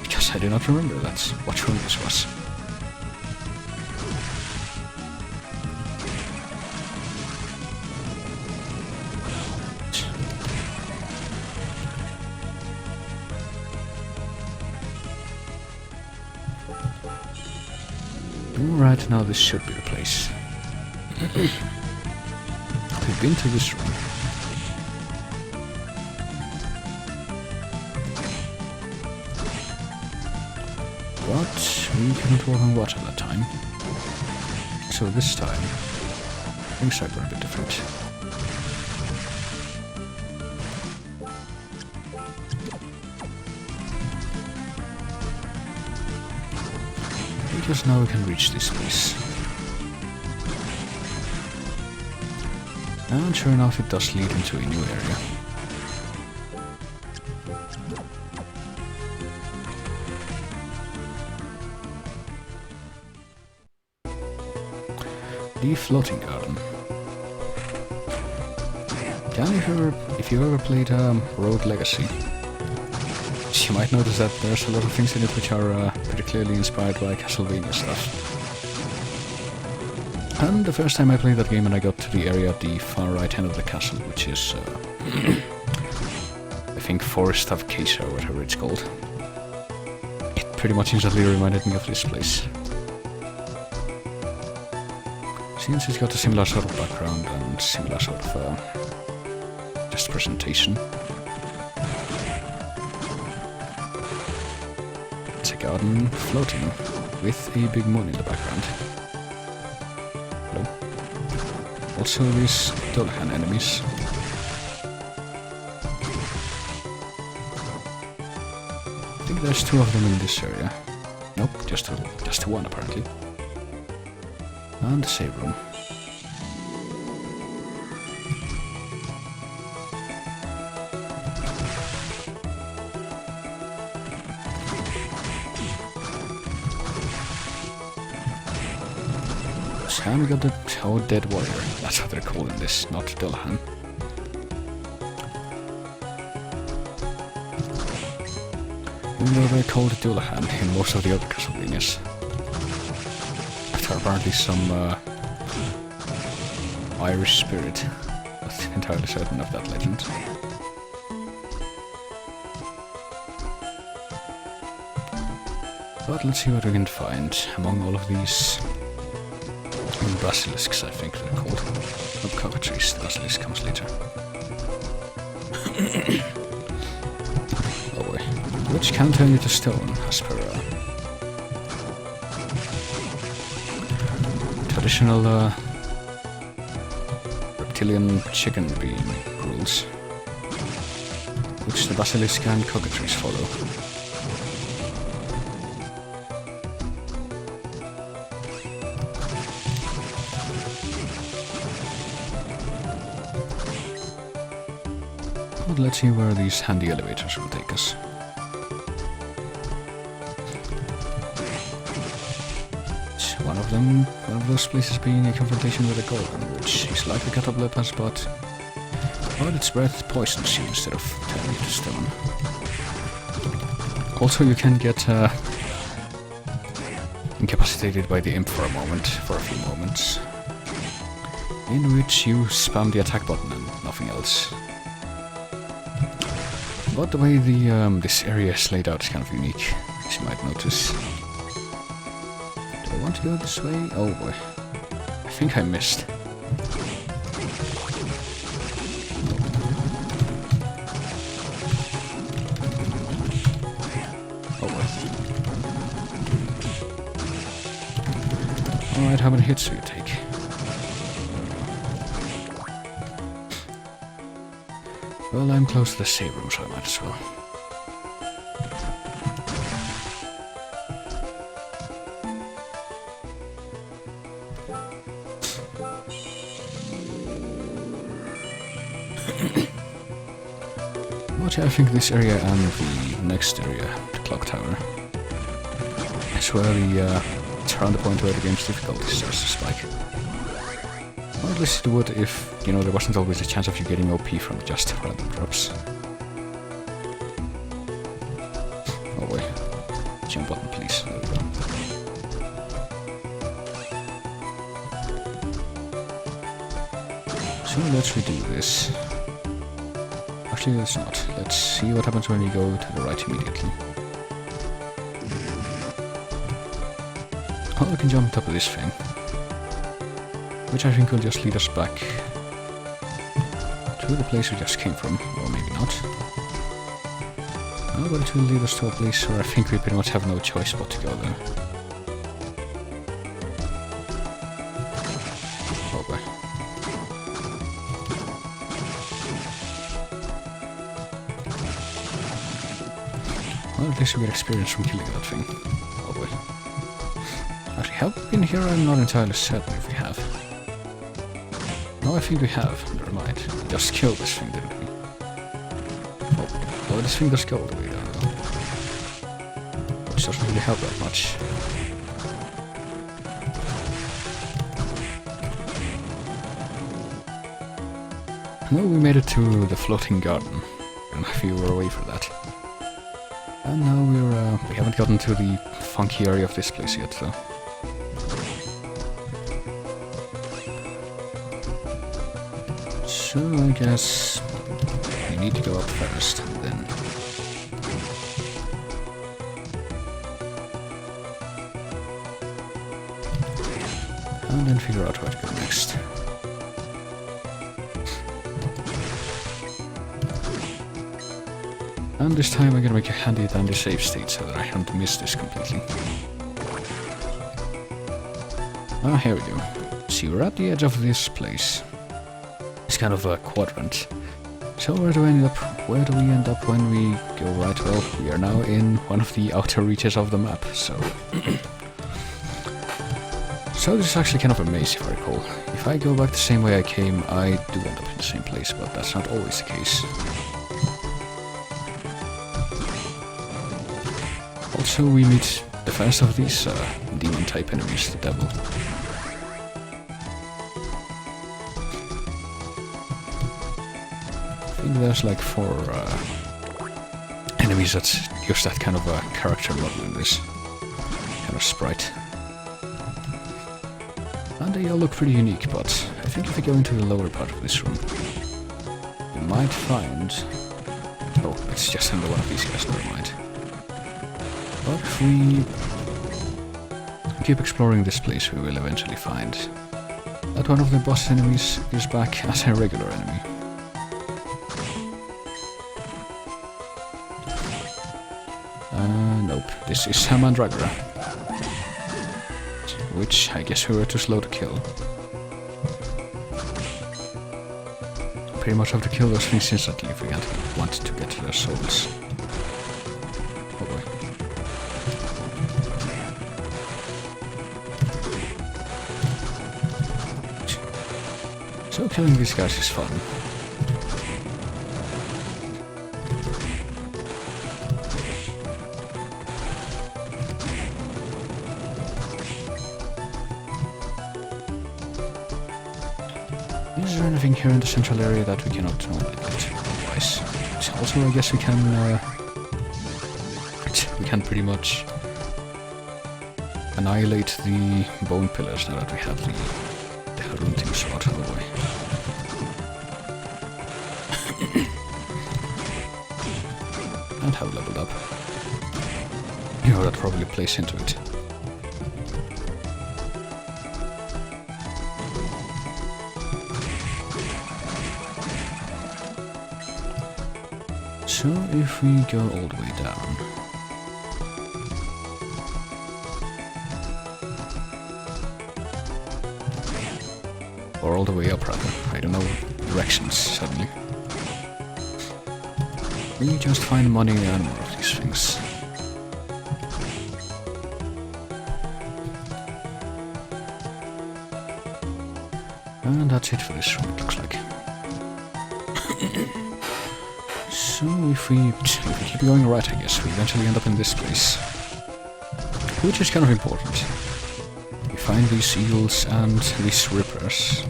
Because I do not remember that's what room this was. Right now this should be the place. We've been to this room. But we couldn't walk on water that time. So this time, things are a bit different. Because now we can reach this place. And sure enough it does lead into a new area. The floating garden. If you've ever played Rogue Legacy, you might notice that there's a lot of things in it which are pretty clearly inspired by Castlevania stuff. And the first time I played that game and I got to the area at the far right hand of the castle, which is, I think Forest of Acacia or whatever it's called. It pretty much instantly reminded me of this place. Since it's got a similar sort of background and similar sort of just presentation. It's a garden floating with a big moon in the background. Hello. Also these Dullahan enemies. I think there's two of them in this area. Nope, just one apparently. And the save room. And we got the Dead Warrior. That's what they're calling this, not Dullahan. Even though they're called Dullahan in most of the other Castlevanias. After apparently some Irish spirit. Not entirely certain of that legend. But let's see what we can find among all of these basilisks, I think they're called. Not cockatrice, the basilisk comes later. which can turn you to stone, as per traditional reptilian chicken being rules, which the basilisk and cockatrice follow. But let's see where these handy elevators will take us. One of those places being a confrontation with a gorgon, which is like the cataplepas, but its breath poisons you instead of turning you to stone. Also, you can get incapacitated by the imp for a few moments, in which you spam the attack button and nothing else. But the way this area is laid out is kind of unique, as you might notice. Do I want to go this way? Oh boy. I think I missed. Oh boy. Alright, how many hits do you take? Well, I'm close to the save room, so I might as well. But yeah, I think this area and the next area, the clock tower, is where it's around the point where the game's difficulty starts to spike. Or at least it would if, there wasn't always a chance of you getting OP from just random drops. Oh wait. Jump button, please. There we go. So let's redo this. Actually, let's not. Let's see what happens when you go to the right immediately. Oh, we can jump on top of this thing, which I think will just lead us back to the place we just came from, or maybe not. No, but it will lead us to a place where I think we pretty much have no choice but to go then. Oh boy. Well, at least we get experience from killing that thing. Oh boy. Actually, have we been here? I'm not entirely certain if we have. No, I think we have. Never mind. We just killed this thing, didn't we? Oh, this thing does go all the way down, though. Which doesn't really help that much. No, we made it to the floating garden. And if you were away for that. And now we haven't gotten to the funky area of this place yet, though. So I guess we need to go up first, and then... and then figure out where to go next. And this time I'm gonna make a handy dandy save state so that I don't miss this completely. Ah, here we go. See, we're at the edge of this place. It's kind of a quadrant. So where do we end up when we go right? Well, we are now in one of the outer reaches of the map, so... so this is actually kind of a maze, if I recall. If I go back the same way I came, I do end up in the same place, but that's not always the case. Also, we meet the first of these demon-type enemies, the devil. I think there's like 4 enemies that use that kind of a character model in this kind of sprite. And they all look pretty unique, but I think if we go into the lower part of this room, you might find... oh, it's just under one of these guys, never mind. But if we keep exploring this place, we will eventually find that one of the boss enemies is back as a regular enemy. Nope, this is a Mandragora. Which I guess we were too slow to kill. Pretty much have to kill those things instantly if we want to get to their souls. Oh boy. So killing these guys is fun. Is there anything here in the central area that we cannot normally get otherwise? Also, I guess we can pretty much annihilate the bone pillars now that we have the hunting sword. Oh boy. And have leveled up. You know, that probably plays into it. So if we go all the way down, or all the way up rather, I don't know directions suddenly, we just find money and more of these things. And that's it for this room, it looks like. So if we keep going right, I guess we eventually end up in this place, which is kind of important. We find these eagles and these rippers.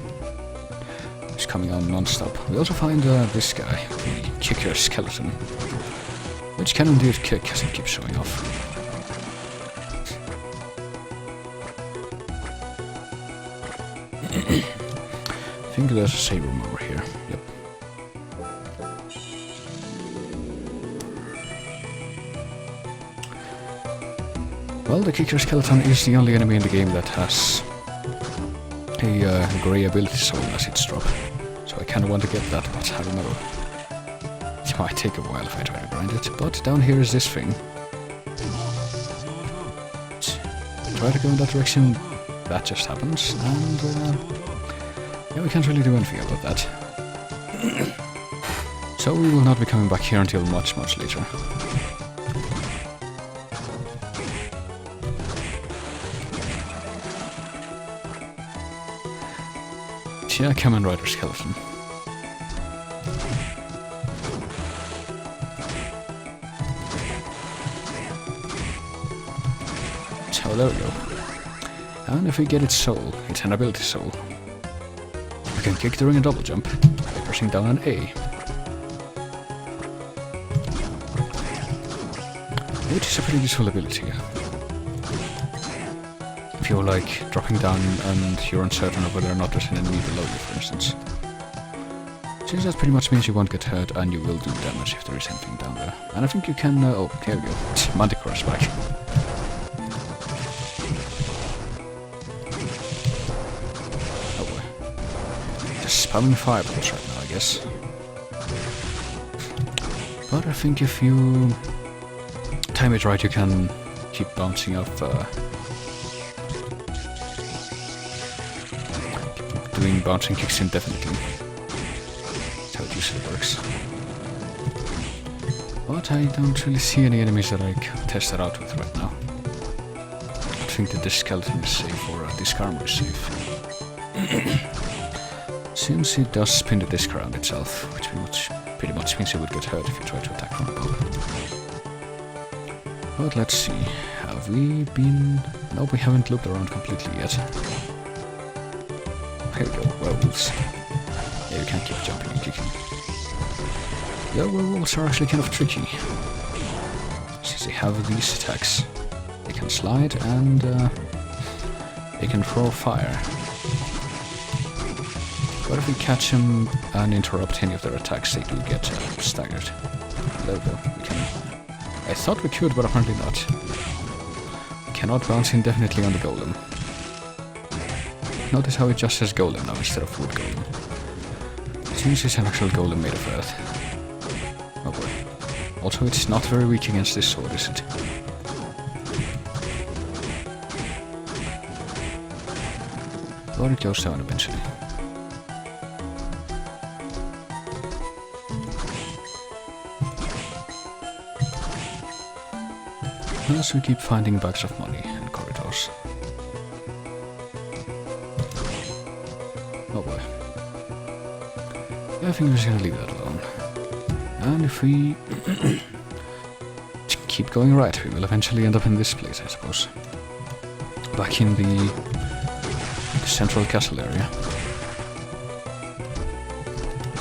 It's coming on non-stop. We also find this guy, the kicker skeleton, which can indeed kick as it keeps showing off. I think there's a save room over here. Yep. Well, the kicker skeleton is the only enemy in the game that has a grey ability soul as its drop. So I kinda want to get that, but I don't know. It might take a while if I try to grind it, but down here is this thing. Try to go in that direction, that just happens, and yeah, we can't really do anything about that. So we will not be coming back here until much, much later. Yeah, Kamen Rider skeleton. So there we go. And if we get its soul, it's an ability soul, we can kick during a double jump by pressing down an A. Which is a pretty useful ability. If you're like dropping down and you're uncertain of whether or not there's an enemy below you, for instance. Since that pretty much means you won't get hurt and you will do damage if there is anything down there. And I think you can, oh, here we go. Manticore's back. Oh boy. Just spamming fireballs right now, I guess. But I think if you time it right, you can keep bouncing off doing bouncing kicks indefinitely. That's how it usually works. But I don't really see any enemies that I can test that out with right now. I think that this skeleton is safe, or this armor is safe. Since it does spin the disc around itself, which pretty much means it would get hurt if you try to attack from above. But let's see, have we been... No, we haven't looked around completely yet. Here we go, werewolves. Yeah, you can't keep jumping and kicking. The werewolves are actually kind of tricky. Since they have these attacks. They can slide and they can throw fire. But if we catch them and interrupt any of their attacks, they do get staggered. There we go, we can... I thought we could, but apparently not. We cannot bounce indefinitely on the golem. Notice how it just says golem now instead of wood golem. It seems it's an actual golem made of earth. Oh boy. Also, it's not very weak against this sword, is it? But it goes down eventually. As we keep finding bags of money in corridors. Oh boy. I think we're just gonna leave that alone. And if we keep going right, we will eventually end up in this place, I suppose. Back in the central castle area.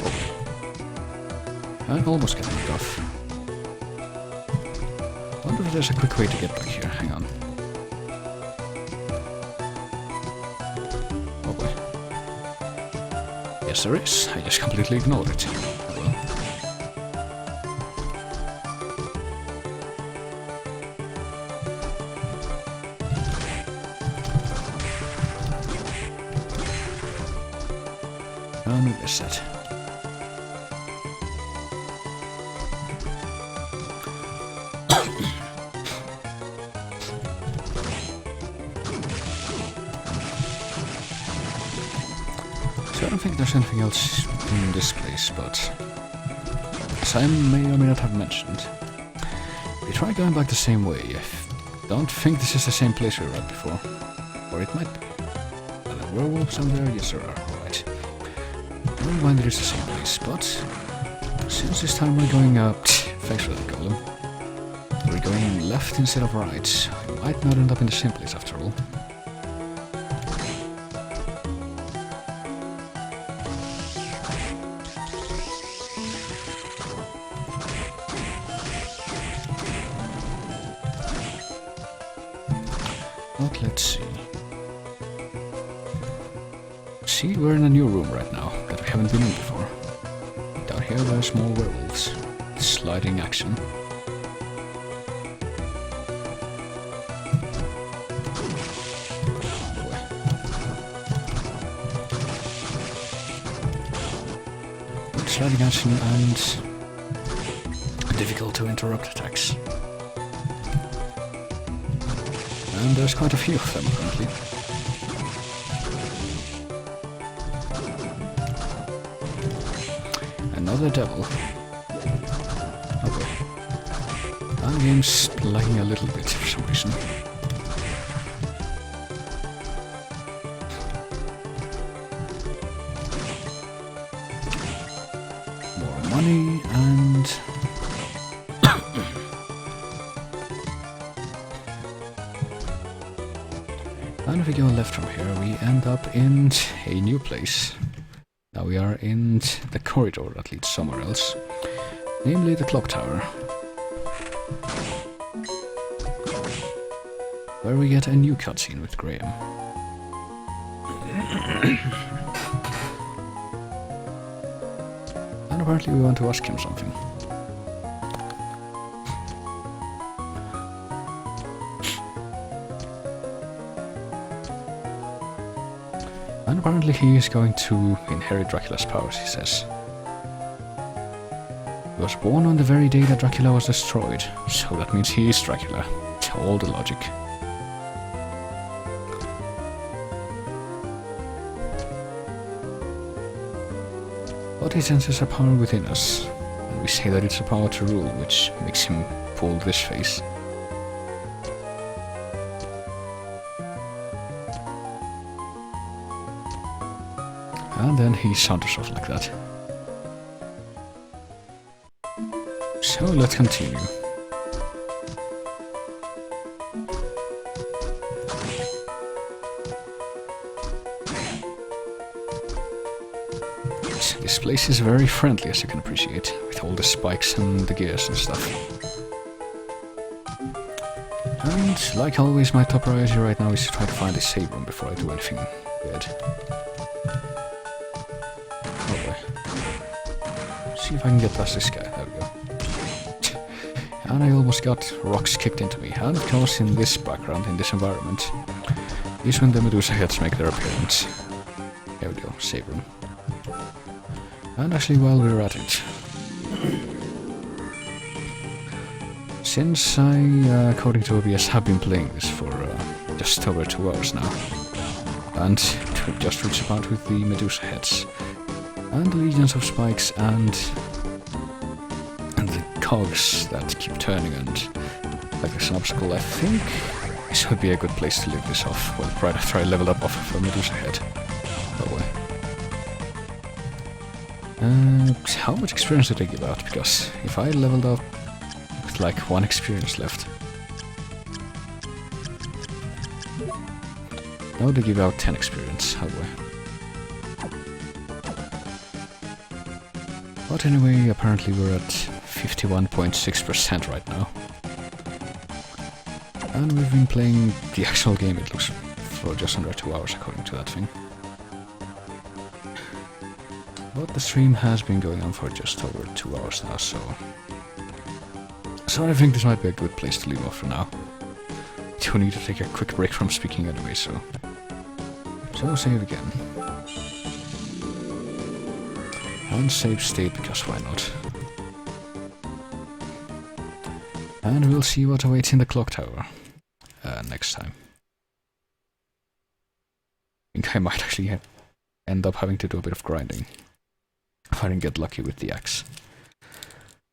Oh. I'm almost getting it off. I wonder if there's a quick way to get back here. Hang on. Oh boy. Yes, there is. I just completely ignored it. Oh well. And we missed that. So I don't think there's anything else in this place, but as I may or may not have mentioned, we try going back the same way. I don't think this is the same place we were at before, or it might be. Are there werewolves down there? Yes, there are. Right. Never mind, it is the same place, but since this time we're going thanks for that, golem. We're going left instead of right. We might not end up in the same place after all. But let's see. See, we're in a new room right now that we haven't been in before. Down here there's more werewolves. Sliding action. Good sliding action and difficult to interrupt attacks. And there's quite a few of them currently. Another devil. Oh boy. That game's lagging a little bit for some reason. More money and... And if we go left from here, we end up in a new place. Now we are in the corridor that leads somewhere else, namely the clock tower, where we get a new cutscene with Graham. And apparently we want to ask him something. And apparently he is going to inherit Dracula's powers, he says. He was born on the very day that Dracula was destroyed, so that means he is Dracula. All the logic. But he senses a power within us, and we say that it's a power to rule, which makes him pull this face. And then he saunters off like that. So let's continue. This place is very friendly, as you can appreciate, with all the spikes and the gears and stuff. And like always, my top priority right now is to try to find a save room before I do anything weird. See if I can get past this guy. There we go. And I almost got rocks kicked into me. And of course, in this background, in this environment, is when the Medusa heads make their appearance. There we go, save room. And actually, while we're at it, since I, according to OBS, have been playing this for just over 2 hours now, and to who just reach about with the Medusa heads. And the legions of spikes and the cogs that keep turning and like there's an obstacle. I think this would be a good place to leave this off. Well, right after I leveled up off of a Medusa head. Oh well. How much experience did I give out? Because if I leveled up with like 1 experience left. Now they give out 10 experience, how do I? But anyway, apparently we're at 51.6% right now. And we've been playing the actual game, it looks, for just under 2 hours according to that thing. But the stream has been going on for just over 2 hours now, so I think this might be a good place to leave off for now. Do need to take a quick break from speaking anyway, so save again. And save state, because why not? And we'll see what awaits in the clock tower next time. I think I might actually end up having to do a bit of grinding if I didn't get lucky with the axe.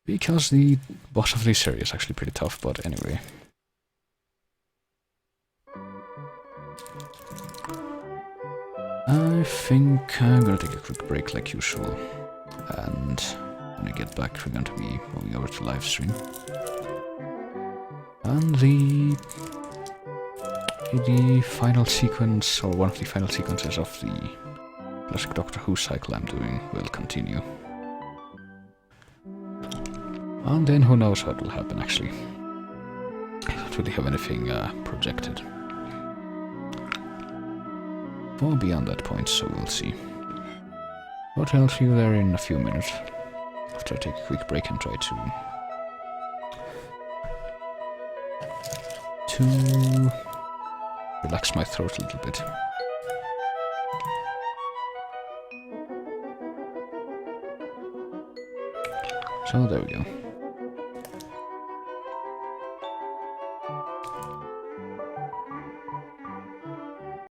Because the boss of this area is actually pretty tough, but anyway. I think I'm gonna take a quick break like usual, and when I get back we're going to be moving over to live stream. And the final sequence, or one of the final sequences of the classic Doctor Who cycle I'm doing will continue. And then who knows what will happen actually. I don't really have anything projected for beyond that point, so we'll see. But I'll see you there in a few minutes, after I take a quick break and try to relax my throat a little bit. So there we go.